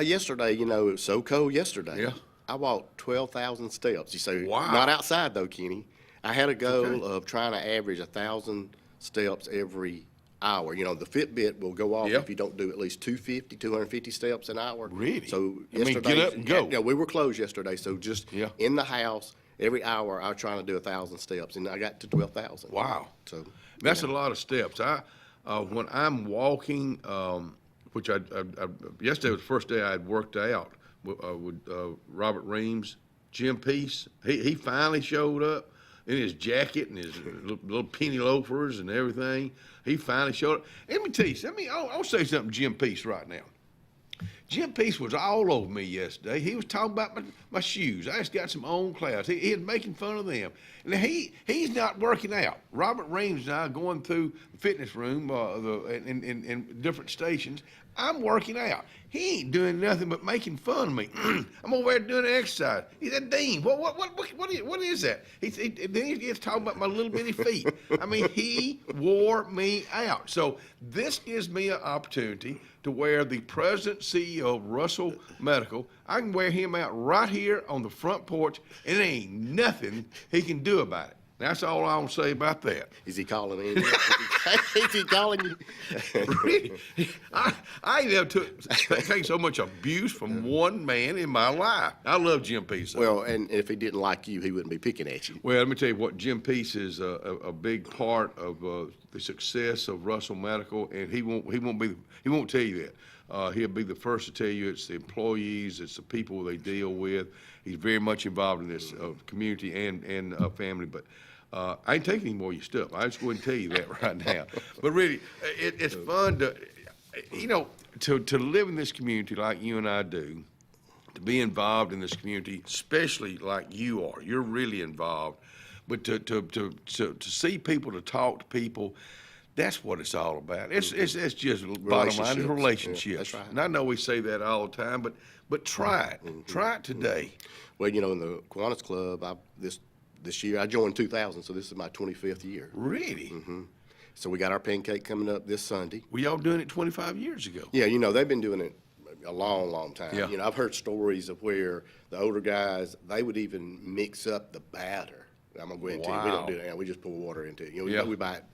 Yesterday, it was so cold yesterday. Yeah. I walked 12,000 steps. You say, wow. Not outside though, Kenny. I had a goal of trying to average 1,000 steps every hour. The Fitbit will go off if you don't do at least 250 steps an hour. Really? So yesterday, get up and go. Yeah, we were closed yesterday, so just in the house, every hour I was trying to do 1,000 steps, and I got to 12,000. Wow. So that's a lot of steps. When I'm walking, which yesterday was the first day I had worked out with Robert Reams, Jim Peace. He finally showed up in his jacket and his little penny loafers and everything. He finally showed up. Let me tell you, I'll say something to Jim Peace right now. Jim Peace was all over me yesterday. He was talking about my shoes. I just got some own clouds. He was making fun of them. And he's not working out. Robert Reams and I are going through the fitness room in different stations. I'm working out. He ain't doing nothing but making fun of me. I'm over there doing exercise. He said, Dean, what is that? Then he gets talking about my little bitty feet. I mean, he wore me out. So this gives me an opportunity to wear the president CEO of Russell Medical. I can wear him out right here on the front porch, and there ain't nothing he can do about it. That's all I want to say about that. Is he calling in? Is he calling you? Really? I never taken so much abuse from one man in my life. I love Jim Peace. Well, and if he didn't like you, he wouldn't be picking at you. Well, let me tell you what, Jim Peace is a big part of the success of Russell Medical, and he won't tell you that. He'll be the first to tell you it's the employees, it's the people they deal with. He's very much involved in this community and family, but I ain't taking any more of your stuff. I just go ahead and tell you that right now. But really, it's fun to live in this community like you and I do, to be involved in this community, especially like you are. You're really involved. But to see people, to talk to people, that's what it's all about. It's just bottom line, it's relationships. Yeah, that's right. And I know we say that all the time, but try it. Try it today. Well, in the Kiwanis Club, this year I joined 2000, so this is my 25th year. Really? So we got our pancake coming up this Sunday. Were y'all doing it 25 years ago? Yeah, they've been doing it a long, long time. Yeah. I've heard stories of where the older guys, they would even mix up the batter. I'm gonna go ahead and tell you, we don't do that now. We just pour water into it. We buy it.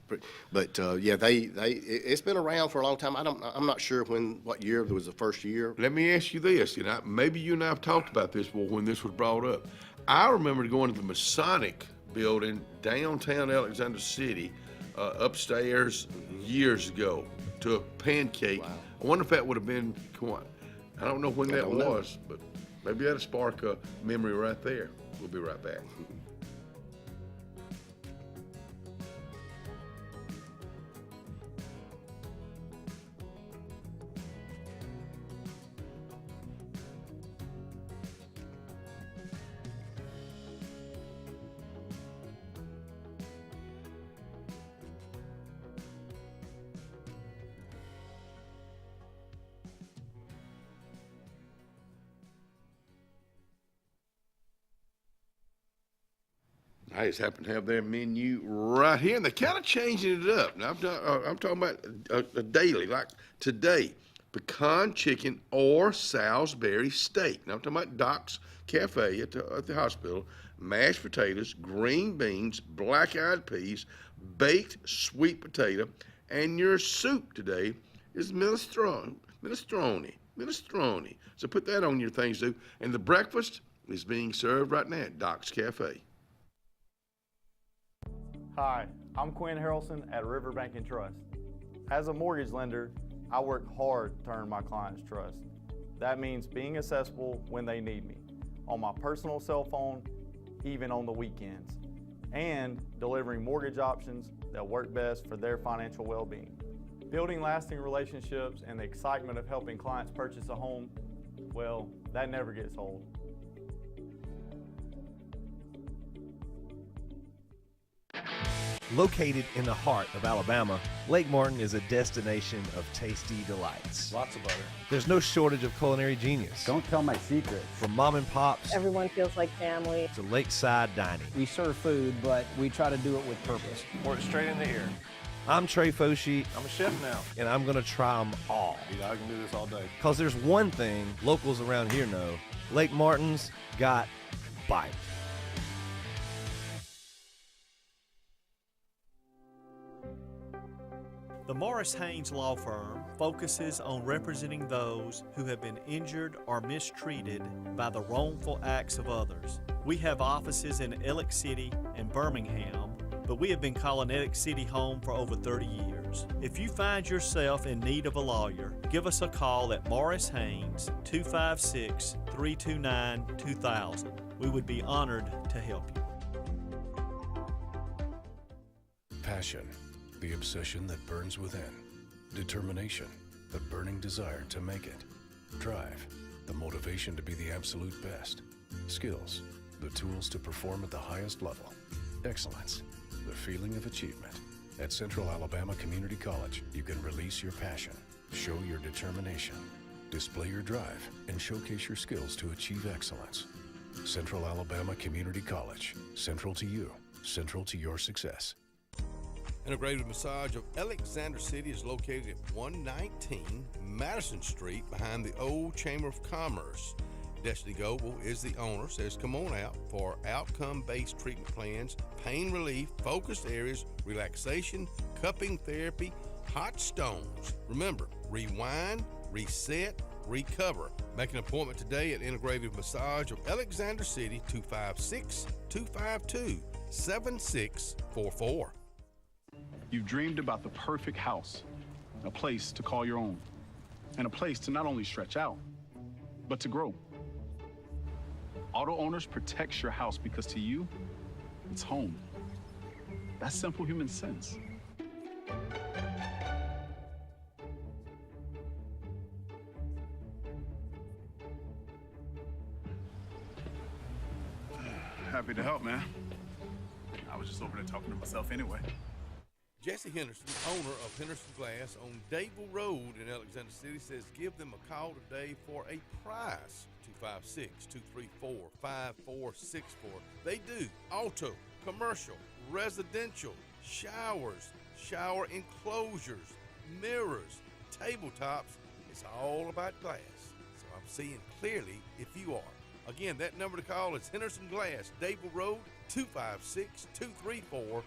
But it's been around for a long time. I'm not sure what year was the first year. Let me ask you this, maybe you and I have talked about this when this was brought up. I remember going to the Masonic building downtown Alexander City, upstairs years ago, to a pancake I wonder if that would have been, I don't know when that was, but maybe that'll spark a memory right there. We'll be right back. I just happen to have their menu right here, and they're kind of changing it up. Now, I'm talking about a daily, like today, pecan chicken or Salisbury steak. Now, I'm talking about Doc's Cafe at the hospital, mashed potatoes, green beans, black-eyed peas, baked sweet potato, and your soup today is minestrone. So put that on your things, too. And the breakfast is being served right now at Doc's Cafe. Hi, I'm Quinn Harrelson at Riverbank and Trust. As a mortgage lender, I work hard to earn my clients' trust. That means being accessible when they need me, on my personal cell phone, even on the weekends, and delivering mortgage options that work best for their financial well-being. Building lasting relationships and the excitement of helping clients purchase a home, well, that never gets old. Located in the heart of Alabama, Lake Martin is a destination of tasty delights. Lots of butter. There's no shortage of culinary genius. Don't tell my secrets. From mom and pops Everyone feels like family. to lakeside dining. We serve food, but we try to do it with purpose. Pour it straight in the ear. I'm Trey Foshi. I'm a chef now. And I'm going to try them all. Yeah, I can do this all day. Because there's one thing locals around here know. Lake Martin's got bite. The Morris Haynes Law Firm focuses on representing those who have been injured or mistreated by the wrongful acts of others. We have offices in Ellick City and Birmingham, but we have been calling Ellick City home for over 30 years. If you find yourself in need of a lawyer, give us a call at Morris Haynes, 256-329-2000. We would be honored to help you. Passion. The obsession that burns within. Determination, the burning desire to make it. Drive, the motivation to be the absolute best. Skills, the tools to perform at the highest level. Excellence, the feeling of achievement. At Central Alabama Community College, you can release your passion, show your determination, display your drive, and showcase your skills to achieve excellence. Central Alabama Community College, central to you, central to your success. Integrated Massage of Alexander City is located at 119 Madison Street behind the old Chamber of Commerce. Destiny Goble is the owner, says come on out for outcome-based treatment plans, pain relief, focused areas, relaxation, cupping therapy, hot stones. Remember, rewind, reset, recover. Make an appointment today at Integrated Massage of Alexander City, 256-252-7644. You've dreamed about the perfect house, a place to call your own, and a place to not only stretch out, but to grow. Auto Owners protects your house because to you, it's home. That's simple human sense. Happy to help, man. I was just over there talking to myself anyway. Jesse Henderson, owner of Henderson Glass on Dayville Road in Alexander City, says give them a call today for a price. 256-234-5464. They do auto, commercial, residential, showers, shower enclosures, mirrors, tabletops. It's all about glass. So I'm seeing clearly if you are. Again, that number to call is Henderson Glass, Dayville Road, 256-234-5464.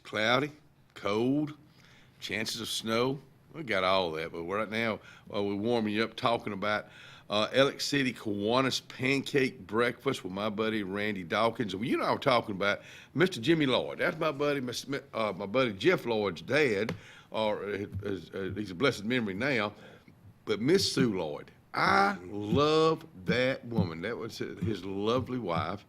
cloudy, cold, chances of snow. We got all that, but right now we're warming you up talking about Alex City Kiwanis pancake breakfast with my buddy Randy Dawkins. Well, you know, I'm talking about Mr. Jimmy Lloyd. That's my buddy, my buddy Jeff Lloyd's dad, or he's a blessed memory now. But Miss Sue Lloyd, I love that woman. That was his lovely wife.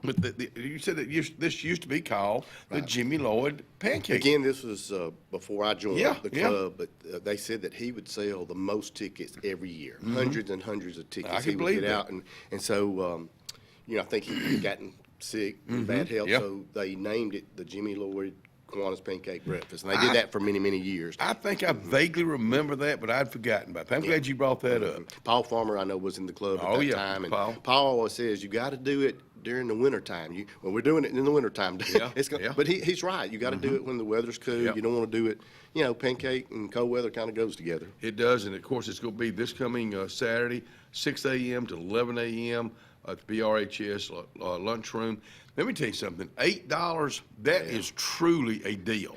But you said that this used to be called the Jimmy Lloyd Pancake. Again, this was before I joined the club, but they said that he would sell the most tickets every year, hundreds and hundreds of tickets. He would get out, and so you know, I think he had gotten sick, bad health, so they named it the Jimmy Lloyd Kiwanis Pancake Breakfast, and they did that for many, many years. I think I vaguely remember that, but I'd forgotten about that. I'm glad you brought that up. Paul Farmer, I know, was in the club at that time, and Paul always says you got to do it during the wintertime. Well, we're doing it in the wintertime. But he's right. You got to do it when the weather's cool. You don't want to do it, you know, pancake and cold weather kind of goes together. It does, and of course it's going to be this coming Saturday, 6 a.m. to 11 a.m. at the BRHS lunchroom. Let me tell you something, $8, that is truly a deal.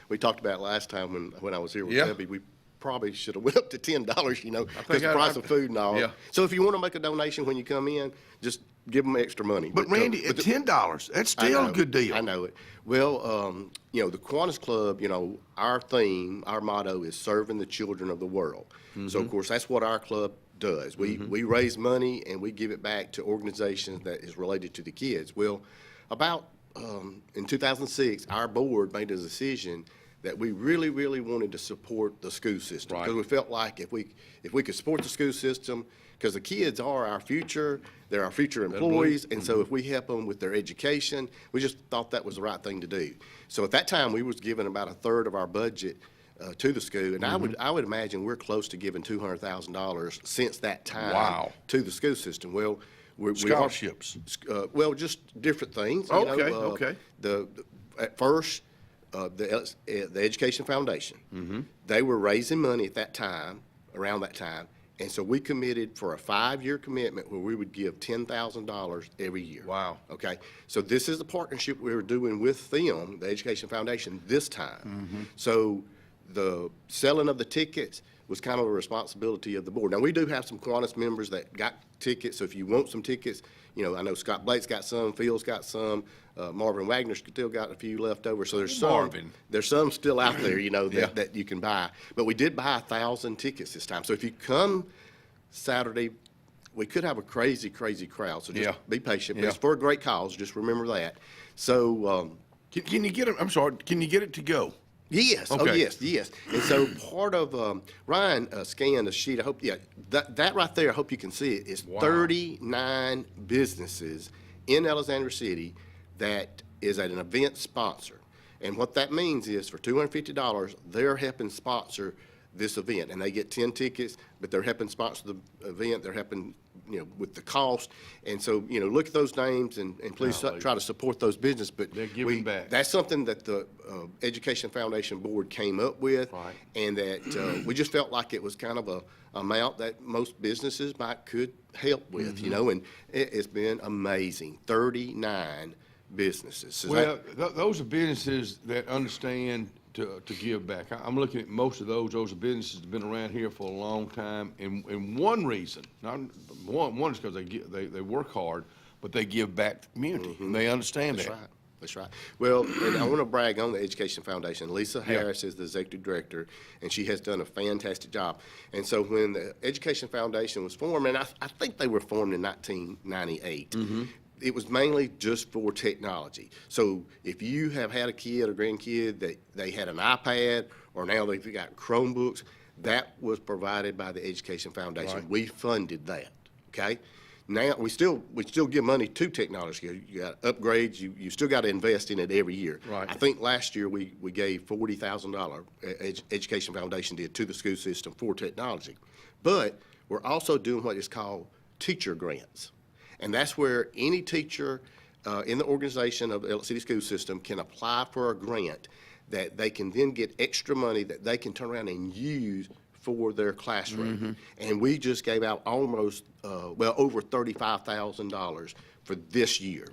We talked about it last time when I was here with Debbie. We probably should have went up to $10, you know, because the price of food and all. So if you want to make a donation when you come in, just give them extra money. But Randy, at $10, that's still a good deal. I know it. Well, you know, the Kiwanis Club, you know, our theme, our motto is serving the children of the world. So, of course, that's what our club does. We raise money and we give it back to organizations that is related to the kids. Well, about in 2006, our board made a decision that we really, really wanted to support the school system, because we felt like if we could support the school system, because the kids are our future, they're our future employees, and so if we help them with their education, we just thought that was the right thing to do. So at that time, we was giving about a third of our budget to the school, and I would imagine we're close to giving $200,000 since that time to the school system. Well, scholarships. Well, just different things. At first, the Education Foundation, they were raising money at that time, around that time, and so we committed for a 5-year commitment where we would give $10,000 every year. Wow. Okay, so this is the partnership we were doing with them, the Education Foundation, this time. So the selling of the tickets was kind of a responsibility of the board. Now, we do have some Kiwanis members that got tickets, so if you want some tickets, you know, I know Scott Blake's got some, Phil's got some, Marvin Wagner's still got a few left over, so there's some still out there, you know, that you can buy. But we did buy 1,000 tickets this time. So if you come Saturday, we could have a crazy, crazy crowd, so just be patient. But it's for a great cause, just remember that. So can you get it, I'm sorry, can you get it to go? Yes. Okay. Oh, yes. And so part of Ryan scanned a sheet. I hope, that right there, I hope you can see it, is 39 businesses in Alexander City that is an event sponsor. And what that means is for $250, they're helping sponsor this event, and they get 10 tickets, but they're helping sponsor the event. They're helping, you know, with the cost. And so, you know, look at those names and please try to support those businesses. But they're giving back. That's something that the Education Foundation Board came up with, and that we just felt like it was kind of a amount that most businesses could help with, you know, and it's been amazing. 39 businesses. So well, those are businesses that understand to give back. I'm looking at most of those are businesses that have been around here for a long time, and one reason, one is because they work hard, but they give back to the community, and they understand that. That's right. Well, and I want to brag on the Education Foundation. Lisa Harris is the executive director, and she has done a fantastic job. And so when the Education Foundation was formed, and I think they were formed in 1998, it was mainly just for technology. So if you have had a kid or grandkid that they had an iPad, or now they've got Chromebooks, that was provided by the Education Foundation. We funded that, okay? Now, we still give money to technology. You got upgrades, you still got to invest in it every year. I think last year we gave $40,000, Education Foundation did, to the school system for technology. But we're also doing what is called teacher grants. And that's where any teacher in the organization of the Alex City School System can apply for a grant that they can then get extra money that they can turn around and use for their classroom. And we just gave out almost, over $35,000 for this year.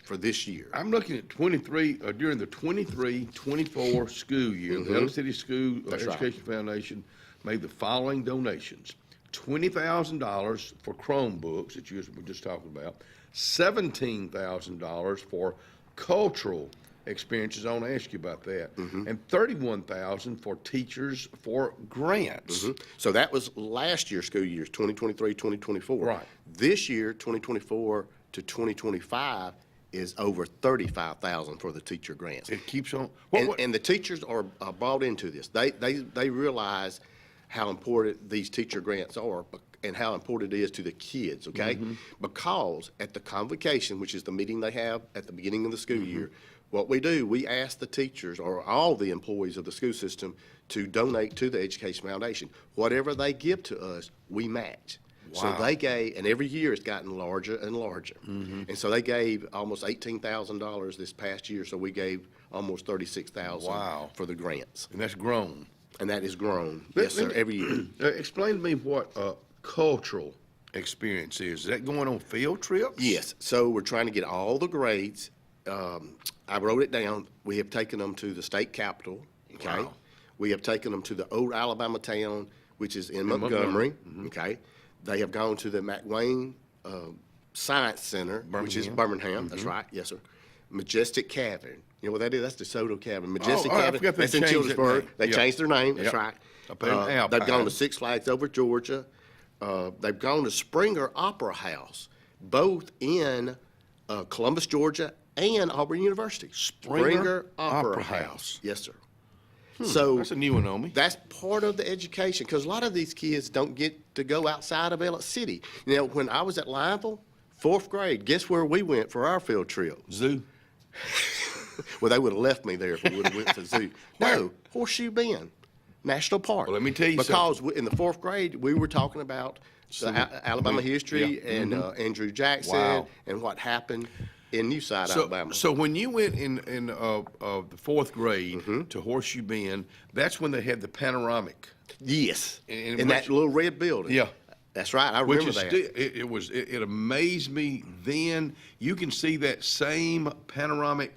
I'm looking at 23, during the 23-24 school year, the Ellis City School Education Foundation made the following donations. $20,000 for Chromebooks that you were just talking about, $17,000 for cultural experiences. I want to ask you about that, and $31,000 for teachers for grants. So that was last year's school years, 2023, 2024. Right. This year, 2024 to 2025, is over $35,000 for the teacher grants. It keeps on. And the teachers are bought into this. They realize how important these teacher grants are and how important it is to the kids, okay? Because at the convocation, which is the meeting they have at the beginning of the school year, what we do, we ask the teachers or all the employees of the school system to donate to the Education Foundation. Whatever they give to us, we match. So they gave, and every year it's gotten larger and larger. And so they gave almost $18,000 this past year, so we gave almost $36,000 for the grants. And that's grown. And that is grown, yes, sir, every year. Explain to me what cultural experience is. Is that going on field trips? Yes. So we're trying to get all the grades. I wrote it down. We have taken them to the state capitol, okay? Wow. We have taken them to the old Alabama town, which is in Montgomery, okay? They have gone to the McWayne Science Center, which is Birmingham. That's right, yes, sir. Majestic Cabin. You know what that is? That's DeSoto Cabin. Majestic Cabin. That's in Childersburg. They changed their name. That's right. They've gone to Six Flags Over Georgia. They've gone to Springer Opera House, both in Columbus, Georgia, and Auburn University. Springer Opera House. Yes, sir. So that's a new one on me. That's part of the education, because a lot of these kids don't get to go outside of Ellis City. You know, when I was at Lineville, 4th grade, guess where we went for our field trip? Zoo. Well, they would have left me there if we would have went to the zoo. No, Horseshoe Bend National Park. Well, let me tell you because in the 4th grade, we were talking about the Alabama history and Andrew Jackson and what happened in Newside, Alabama. So when you went in the 4th grade to Horseshoe Bend, that's when they had the panoramic. Yes, in that little red building. Yeah. That's right. I remember that. It amazed me then. You can see that same panoramic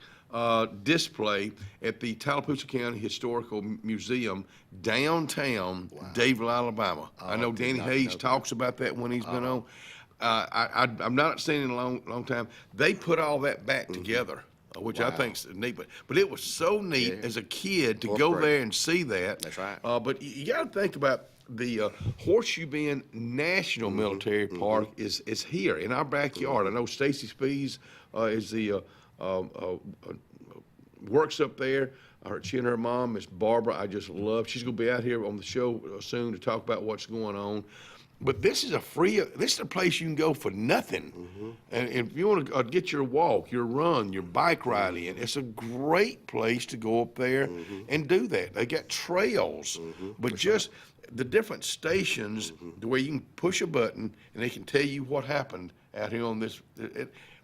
display at the Tallapoosa County Historical Museum downtown Davie, Alabama. I know Danny Hayes talks about that when he's been on. I've not seen it in a long time. They put all that back together, which I think is neat. But it was so neat as a kid to go there and see that. That's right. But you got to think about the Horseshoe Bend National Military Park is here in our backyard. I know Stacy Spees is the works up there. She and her mom, Miss Barbara, I just love. She's going to be out here on the show soon to talk about what's going on. But this is a place you can go for nothing. And if you want to get your walk, your run, your bike ride in, it's a great place to go up there and do that. They got trails, but just the different stations where you can push a button and they can tell you what happened out here on this,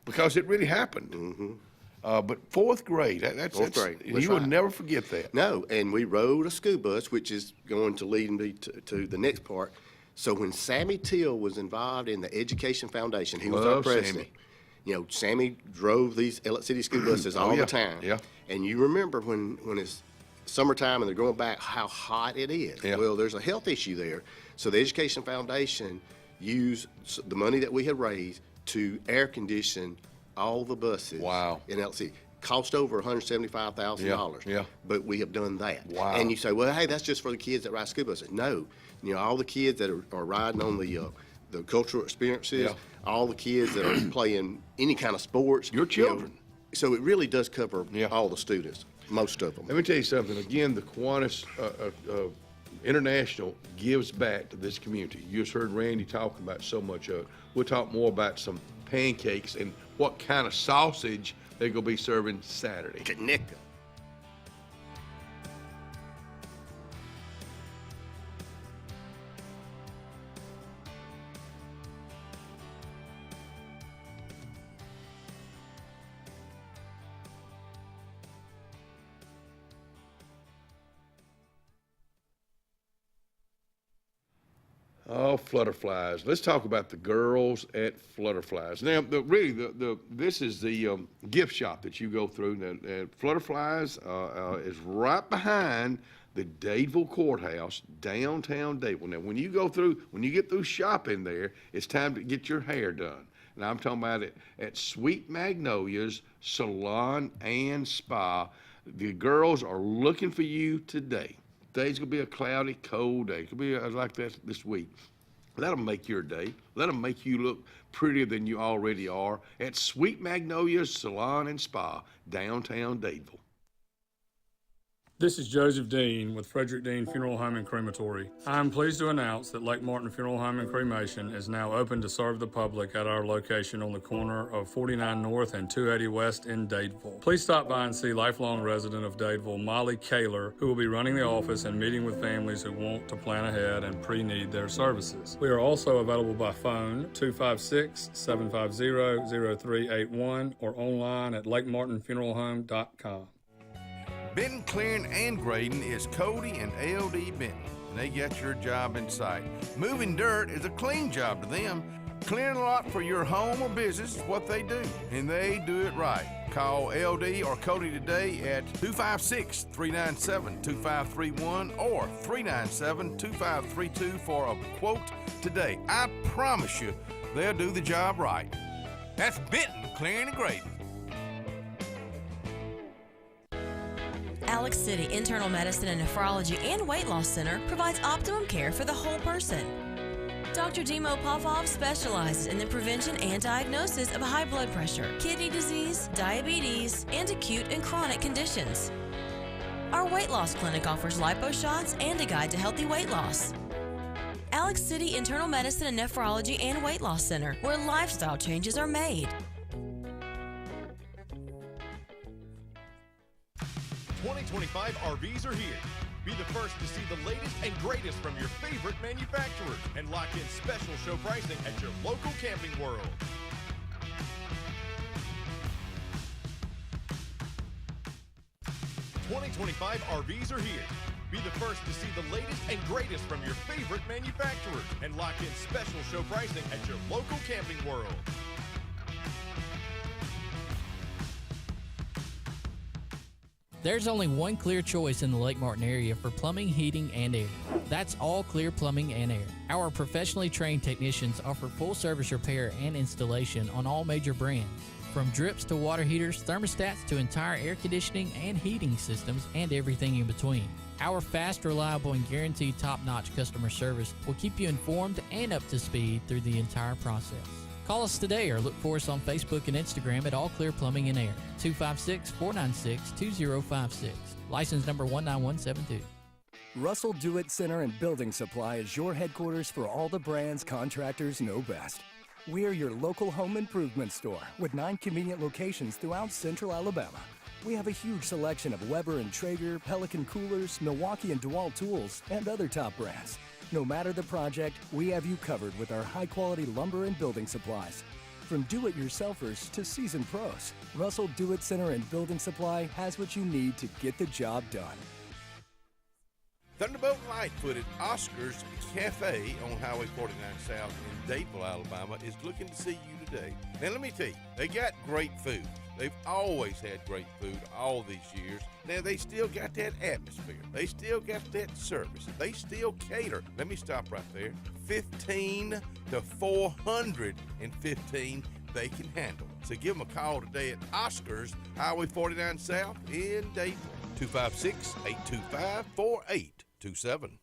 because it really happened. But 4th grade, that's 4th grade. You will never forget that. No, and we rode a school bus, which is going to lead me to the next part. So when Sammy Till was involved in the Education Foundation, he was our president. Sammy. You know, Sammy drove these Ellis City school buses all the time. Yeah. And you remember when it's summertime and they're going back, how hot it is. Yeah. Well, there's a health issue there. So the Education Foundation used the money that we had raised to air condition all the buses in Ellis City. Cost over $175,000. Yeah. But we have done that. Wow. And you say, well, hey, that's just for the kids that ride school buses. No. You know, all the kids that are riding on the cultural experiences, all the kids that are playing any kind of sports. Your children. You know, so it really does cover all the students, most of them. Let me tell you something. Again, the Kiwanis International gives back to this community. You just heard Randy talking about so much of it. We'll talk more about some pancakes and what kind of sausage they're going to be serving Saturday. Connector. Oh, Flutterflies. Let's talk about the girls at Flutterflies. Now, this is the gift shop that you go through. Now, Flutterflies is right behind the Dadeville Courthouse, downtown Dadeville. Now, when you get through shopping there, it's time to get your hair done. And I'm talking about it at Sweet Magnolia's Salon and Spa. The girls are looking for you today. Today's gonna be a cloudy, cold day. It could be like that this week. Let them make your day. Let them make you look prettier than you already are at Sweet Magnolia's Salon and Spa, downtown Dadeville. This is Joseph Dean with Frederick Dean Funeral Home and Crematory. I am pleased to announce that Lake Martin Funeral Home and Cremation is now open to serve the public at our location on the corner of 49 North and 280 West in Dadeville. Please stop by and see lifelong resident of Dadeville, Molly Kaler, who will be running the office and meeting with families who want to plan ahead and pre-need their services. We are also available by phone 256-750-0381 or online at lakemartinfuneralhome.com. Benton, clearing, and grading is Cody and LD Benton, and they got your job in sight. Moving dirt is a clean job to them. Clearing a lot for your home or business is what they do, and they do it right. Call LD or Cody today at 256-397-2531 or 397-2532 for a quote today. I promise you, they'll do the job right. That's Benton, clearing and grading. Alex City Internal Medicine and Nephrology and Weight Loss Center provides optimum care for the whole person. Dr. Dimo Popov specializes in the prevention and diagnosis of high blood pressure, kidney disease, diabetes, and acute and chronic conditions. Our weight loss clinic offers lipo shots and a guide to healthy weight loss. Alex City Internal Medicine and Nephrology and Weight Loss Center, where lifestyle changes are made. 2025 RVs are here. Be the first to see the latest and greatest from your favorite manufacturers and lock in special show pricing at your local Camping World. '25 RVs are here. Be the first to see the latest and greatest from your favorite manufacturers and lock in special show pricing at your local Camping World. There's only one clear choice in the Lake Martin area for plumbing, heating, and air. That's All Clear Plumbing and Air. Our professionally trained technicians offer full service repair and installation on all major brands. From drips to water heaters, thermostats to entire air conditioning and heating systems, and everything in between. Our fast, reliable, and guaranteed top-notch customer service will keep you informed and up to speed through the entire process. Call us today or look for us on Facebook and Instagram at All Clear Plumbing and Air, 256-496-2056. License number 19172. Russell Do-It Center and Building Supply is your headquarters for all the brands contractors know best. We are your local home improvement store with 9 convenient locations throughout central Alabama. We have a huge selection of Weber and Traeger, Pelican coolers, Milwaukee and DeWalt tools, and other top brands. No matter the project, we have you covered with our high-quality lumber and building supplies. From do-it-yourselfers to seasoned pros, Russell Do-It Center and Building Supply has what you need to get the job done. Thunderbolt Lightfoot at Oscar's Cafe on Highway 49 South in Dadeville, Alabama is looking to see you today. Now let me tell you, they got great food. They've always had great food all these years. Now they still got that atmosphere. They still got that service. They still cater. Let me stop right there. 15 to 415 they can handle. So give them a call today at Oscar's, Highway 49 South in Dadeville. 256-825-4827.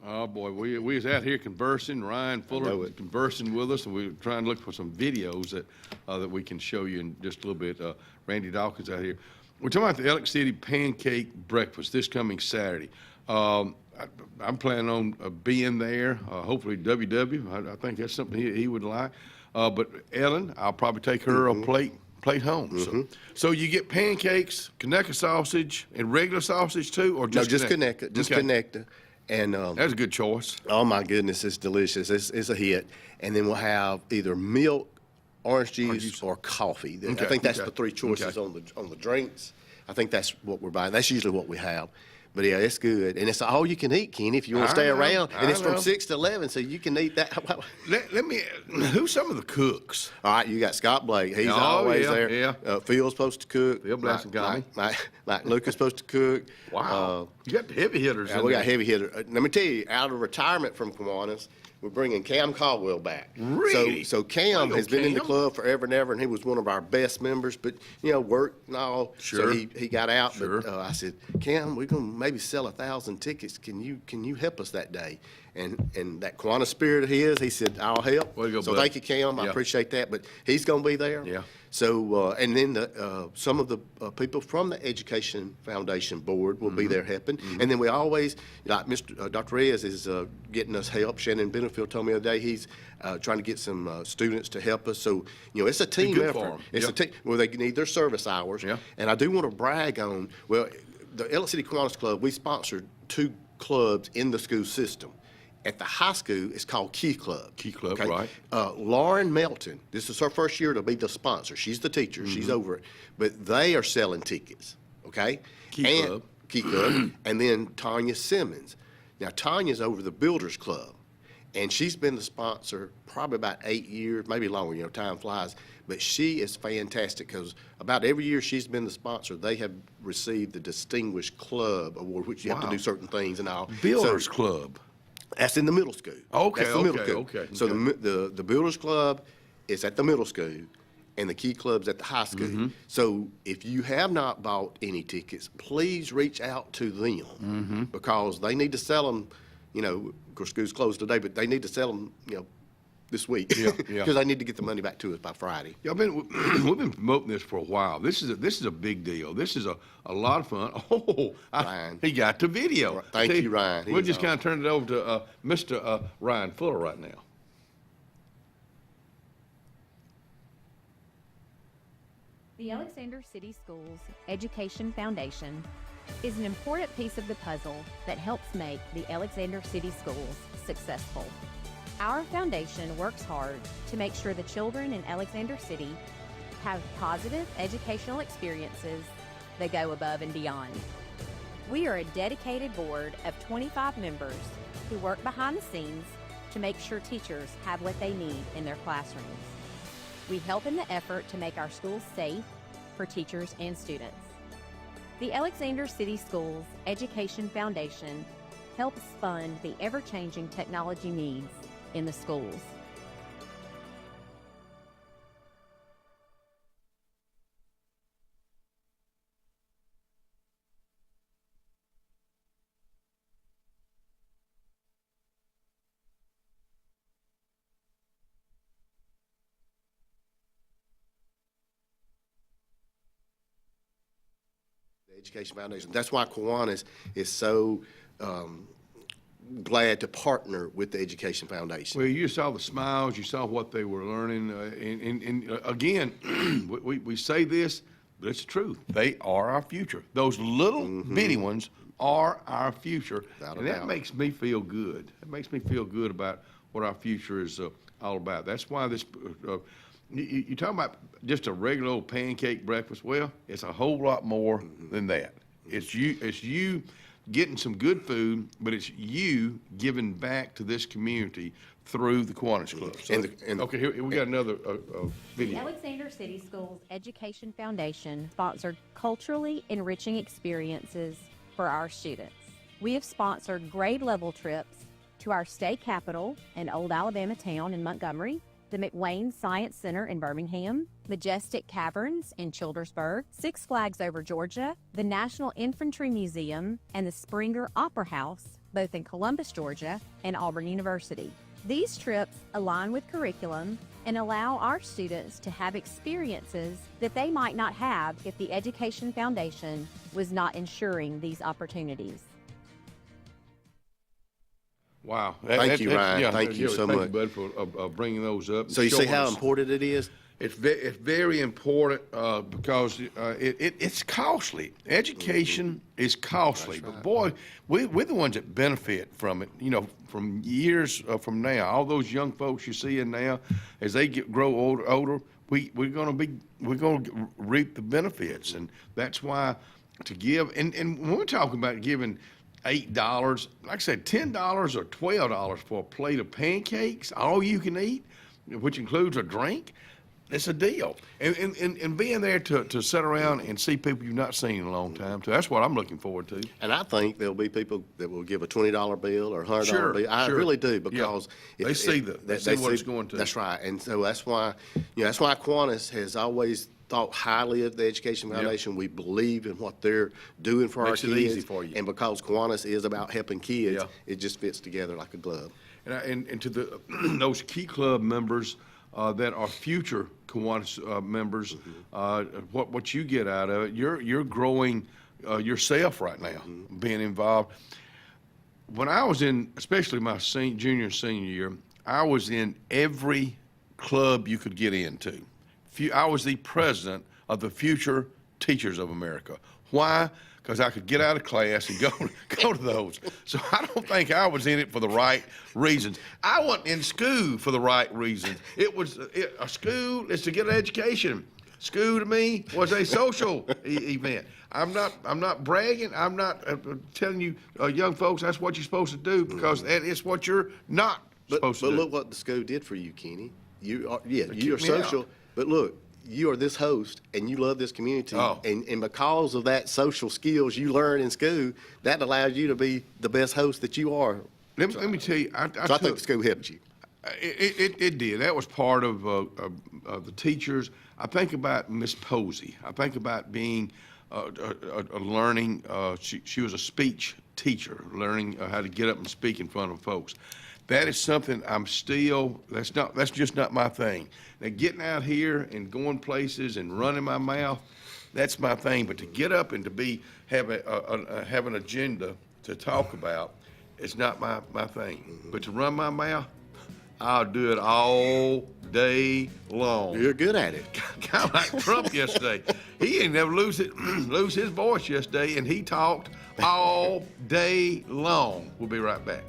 Oh, boy, we was out here conversing. Ryan Fuller was conversing with us, and we were trying to look for some videos that we can show you in just a little bit. Randy Dawkins out here. We're talking about the Alex City Pancake Breakfast this coming Saturday. I'm planning on being there. Hopefully, WW. I think that's something he would like. But Ellen, I'll probably take her a plate home. So you get pancakes, Conecuh sausage, and regular sausage too, or just Conecuh? Just Conecuh. And that's a good choice. Oh my goodness, it's delicious. It's a hit. And then we'll have either milk, orange juice, or coffee. I think that's the three choices on the drinks. I think that's what we're buying. That's usually what we have. But yeah, it's good, and it's all you can eat, Kenny, if you want to stay around. And it's from 6 to 11, so you can eat that. Let me. Who's some of the cooks? All right, you got Scott Blake. He's always there. Yeah. Phil's supposed to cook. Phil Blasingame. Mike Lucas supposed to cook. Wow. You got the heavy hitters. Yeah, we got heavy hitters. Let me tell you, out of retirement from Kiwanis, we're bringing Cam Caldwell back. Really? So Cam has been in the club forever and ever, and he was one of our best members. But work and all. Sure. So he got out. Sure. But I said, Cam, we're gonna maybe sell 1,000 tickets. Can you help us that day? And that Kiwanis spirit of his, he said, I'll help. Way to go, so buddy. thank you, Cam. I appreciate that. But he's gonna be there. Yeah. So and then some of the people from the Education Foundation Board will be there helping. And then we always, like Dr. Reyes is getting us help. Shannon Benefield told me the other day he's trying to get some students to help us. So it's a team effort. It's a team. Well, they need their service hours. Yeah. And I do want to brag on the Alex City Kiwanis Club. We sponsored 2 clubs in the school system. At the high school, it's called Key Club. Key Club, okay? right. Lauren Melton, this is her first year to be the sponsor. She's the teacher. She's over it. But they are selling tickets, okay? Key Club. Key Club. And then Tanya Simmons. Now, Tanya's over the Builders Club. And she's been the sponsor probably about 8 years, maybe longer, time flies. But she is fantastic because about every year she's been the sponsor, they have received the Distinguished Club Award, which you have to do certain things and all. Builders Club. That's in the middle school. Okay, That's the middle school. okay. So the Builders Club is at the middle school, and the Key Club's at the high school. So if you have not bought any tickets, please reach out to them because they need to sell them. Of course, school's closed today, but they need to sell them. This week, because I need to get the money back to us by Friday. Yeah, we've been promoting this for a while. This is a big deal. This is a lot of fun. Ryan. He got the video. Thank you, Ryan. We'll just kind of turn it over to Mr. Ryan Fuller right now. The Alexander City Schools Education Foundation is an important piece of the puzzle that helps make the Alexander City Schools successful. Our foundation works hard to make sure the children in Alexander City have positive educational experiences that go above and beyond. We are a dedicated board of 25 members who work behind the scenes to make sure teachers have what they need in their classrooms. We help in the effort to make our schools safe for teachers and students. The Alexander City Schools Education Foundation helps fund the ever-changing technology needs in the schools. The Education Foundation. That's why Kiwanis is so glad to partner with the Education Foundation. Well, you saw the smiles, you saw what they were learning, and again, we say this, but it's the truth. They are our future. Those little bitty ones are our future, and that makes me feel good. It makes me feel good about what our future is all about. That's why this. You talking about just a regular old pancake breakfast? Well, it's a whole lot more than that. It's you getting some good food, but it's you giving back to this community through the Kiwanis Club. So, okay, here we got another video. The Alexander City Schools Education Foundation sponsored culturally enriching experiences for our students. We have sponsored grade level trips to our state capital and Old Alabama Town in Montgomery, the McWayne Science Center in Birmingham, Majestic Caverns in Childersburg, Six Flags Over Georgia, the National Infantry Museum, and the Springer Opera House both in Columbus, Georgia, and Auburn University. These trips align with curriculum and allow our students to have experiences that they might not have if the Education Foundation was not ensuring these opportunities. Wow. Thank you, Ryan. Thank you so much. Thank you, Bud, for bringing those up. So you see how us. important it is? It's very important because it's costly. Education is costly, but boy, we're the ones that benefit from it. You know, from years from now, all those young folks you're seeing now, as they grow older, we're going to reap the benefits, and that's why to give. And when we're talking about giving $8, like I said, $10 or $12 for a plate of pancakes, all you can eat, which includes a drink. It's a deal. And being there to sit around and see people you've not seen in a long time, too, that's what I'm looking forward to. And I think there'll be people that will give a $20 bill or $100 bill. I really do, because they see what it's going to. That's right. And so that's why, that's why Kiwanis has always thought highly of the Education Foundation. We believe in what they're doing for our kids. Makes it easy for you. And because Kiwanis is about helping kids, it just fits together like a glove. And to the those Key Club members that are future Kiwanis members, what you get out of it, you're growing yourself right now, being involved. When I was in, especially my junior and senior year, I was in every club you could get into. I was the president of the Future Teachers of America. Why? Because I could get out of class and go to those. So I don't think I was in it for the right reasons. I wasn't in school for the right reasons. A school is to get an education. School to me was a social event. I'm not bragging. I'm not telling you young folks that's what you're supposed to do, because that is what you're not supposed to do. But look what the school did for you, Kenny. You're social, but look, you are this host and you love this community, and because of that social skills you learn in school, that allows you to be the best host that you are. Let me tell you, I think the school helped you. It did. That was part of the teachers. I think about Miss Posey. I think about being learning. She was a speech teacher, learning how to get up and speak in front of folks. That is something that's just not my thing. Now, getting out here and going places and running my mouth, that's my thing. But to get up and to have an agenda to talk about, it's not my thing. But to run my mouth, I'll do it all day long. You're good at it. Kind of like Trump yesterday. He didn't ever lose his voice yesterday, and he talked all day long. We'll be right back.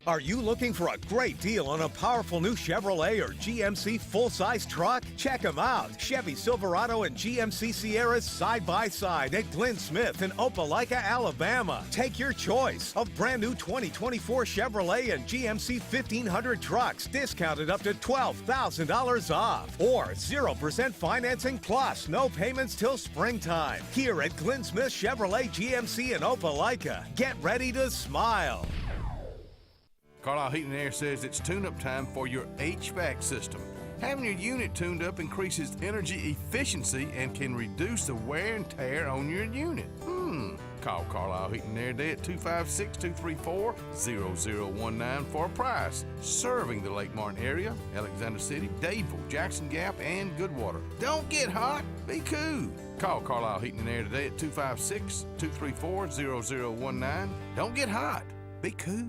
Are you looking for a great deal on a powerful new Chevrolet or GMC full-size truck? Check them out. Chevy Silverado and GMC Sierras side by side at Glenn Smith in Opelika, Alabama. Take your choice of brand new 2024 Chevrolet and GMC 1500 trucks discounted up to $12,000 off, or 0% financing plus no payments till springtime. Here at Glenn Smith Chevrolet GMC in Opelika. Get ready to smile. Carlisle Heating and Air says it's tune-up time for your HVAC system. Having your unit tuned up increases energy efficiency and can reduce the wear and tear on your unit. Call Carlisle Heating and Air today at 256-234-0019 for a price. Serving the Lake Martin area, Alexander City, Dadeville, Jackson Gap, and Goodwater. Don't get hot, be cool. Call Carlisle Heating and Air today at 256-234-0019. Don't get hot, be cool.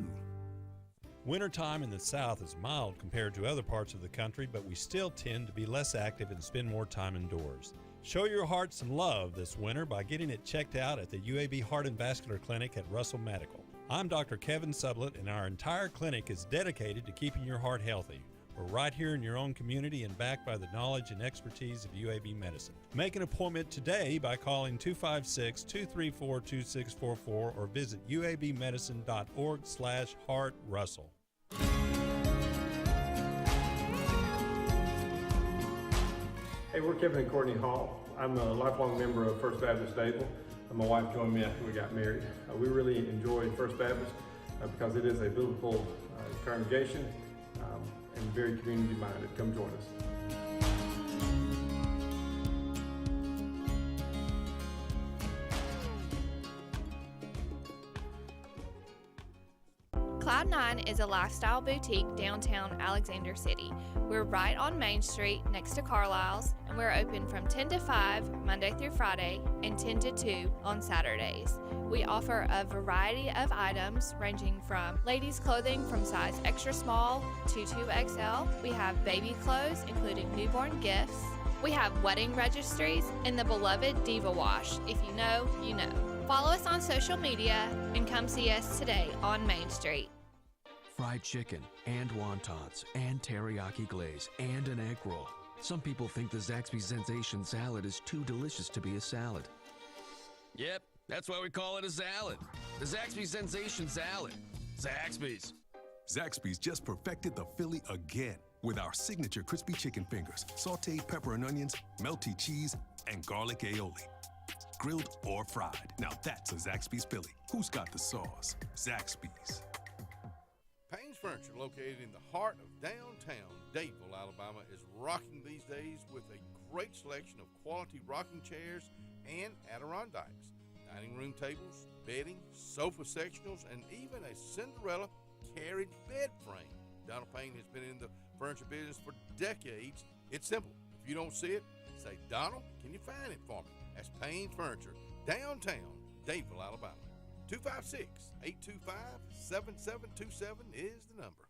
Wintertime in the South is mild compared to other parts of the country, but we still tend to be less active and spend more time indoors. Show your heart some love this winter by getting it checked out at the UAB Heart and Vascular Clinic at Russell Medical. I'm Dr. Kevin Sublett, and our entire clinic is dedicated to keeping your heart healthy. We're right here in your own community and backed by the knowledge and expertise of UAB Medicine. Make an appointment today by calling 256-234-2644 or visit uabmedicine.org/heartrussell. Hey, we're Kevin and Courtney Hall. I'm a lifelong member of First Baptist Dadeville. My wife joined me after we got married. We really enjoyed First Baptist because it is a biblical congregation and very community-minded. Come join us. Cloud9 is a lifestyle boutique downtown Alexander City. We're right on Main Street next to Carlisle's, and we're open from 10 to 5 Monday through Friday and 10 to 2 on Saturdays. We offer a variety of items ranging from ladies' clothing from size extra small to 2XL. We have baby clothes including newborn gifts. We have wedding registries and the beloved Diva Wash. If you know, you know. Follow us on social media and come see us today on Main Street. Fried chicken and wontons and teriyaki glaze and an egg roll. Some people think the Zaxby's Sensation salad is too delicious to be a salad. Yep, that's why we call it a salad. The Zaxby's Sensation salad. Zaxby's. Zaxby's just perfected the Philly again with our signature crispy chicken fingers, sauteed pepper and onions, melty cheese, and garlic aioli. Grilled or fried. Now that's a Zaxby's Philly. Who's got the sauce? Zaxby's. Payne's Furniture, located in the heart of downtown Dadeville, Alabama, is rocking these days with a great selection of quality rocking chairs and Adirondacks, dining room tables, bedding, sofa sectionals, and even a Cinderella carriage bed frame. Donald Payne has been in the furniture business for decades. It's simple. If you don't see it, say, Donald, can you find it for me? That's Payne's Furniture, downtown Dadeville, Alabama. 256-825-7727 is the number.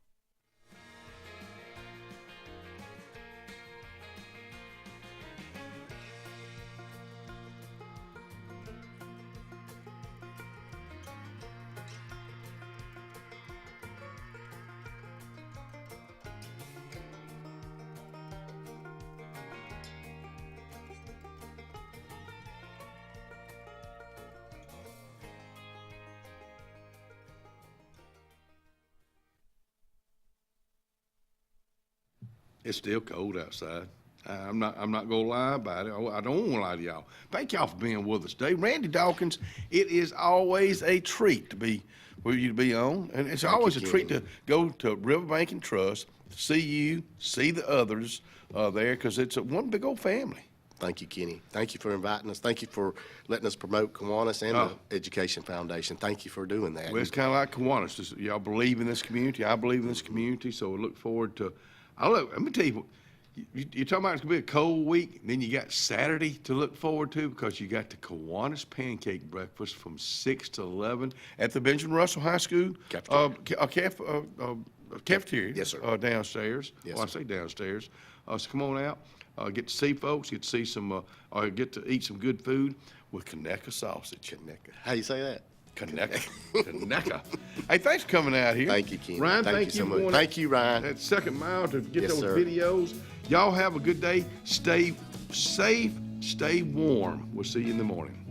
It's still cold outside. I'm not gonna lie about it. I don't want to lie to y'all. Thank y'all for being with us today. Randy Dawkins, it is always a treat to be with you to be on, and it's always a treat to go to Riverbank and Trust, see you, see the others there, because it's one big old family. Thank you, Kenny. Thank you for inviting us. Thank you for letting us promote Kiwanis and the Education Foundation. Thank you for doing that. Well, it's kind of like Kiwanis. Just, y'all believe in this community. I believe in this community, so we look forward to. Let me tell you, you're talking about it's going to be a cold week, and then you got Saturday to look forward to because you got the Kiwanis Pancake Breakfast from 6 to 11 at the Benjamin Russell High School cafeteria. Yes, sir. Downstairs. Yes, I say downstairs. So come on out, get to see folks, get to see some, get to eat some good food with Conecuh sausage. How you say that? Conecuh. Hey, thanks for coming out here. Thank you, Kenny. Ryan, thank you so much. Thank you, Ryan. That second mile to get those sir. videos. Y'all have a good day. Stay safe, stay warm. We'll see you in the morning.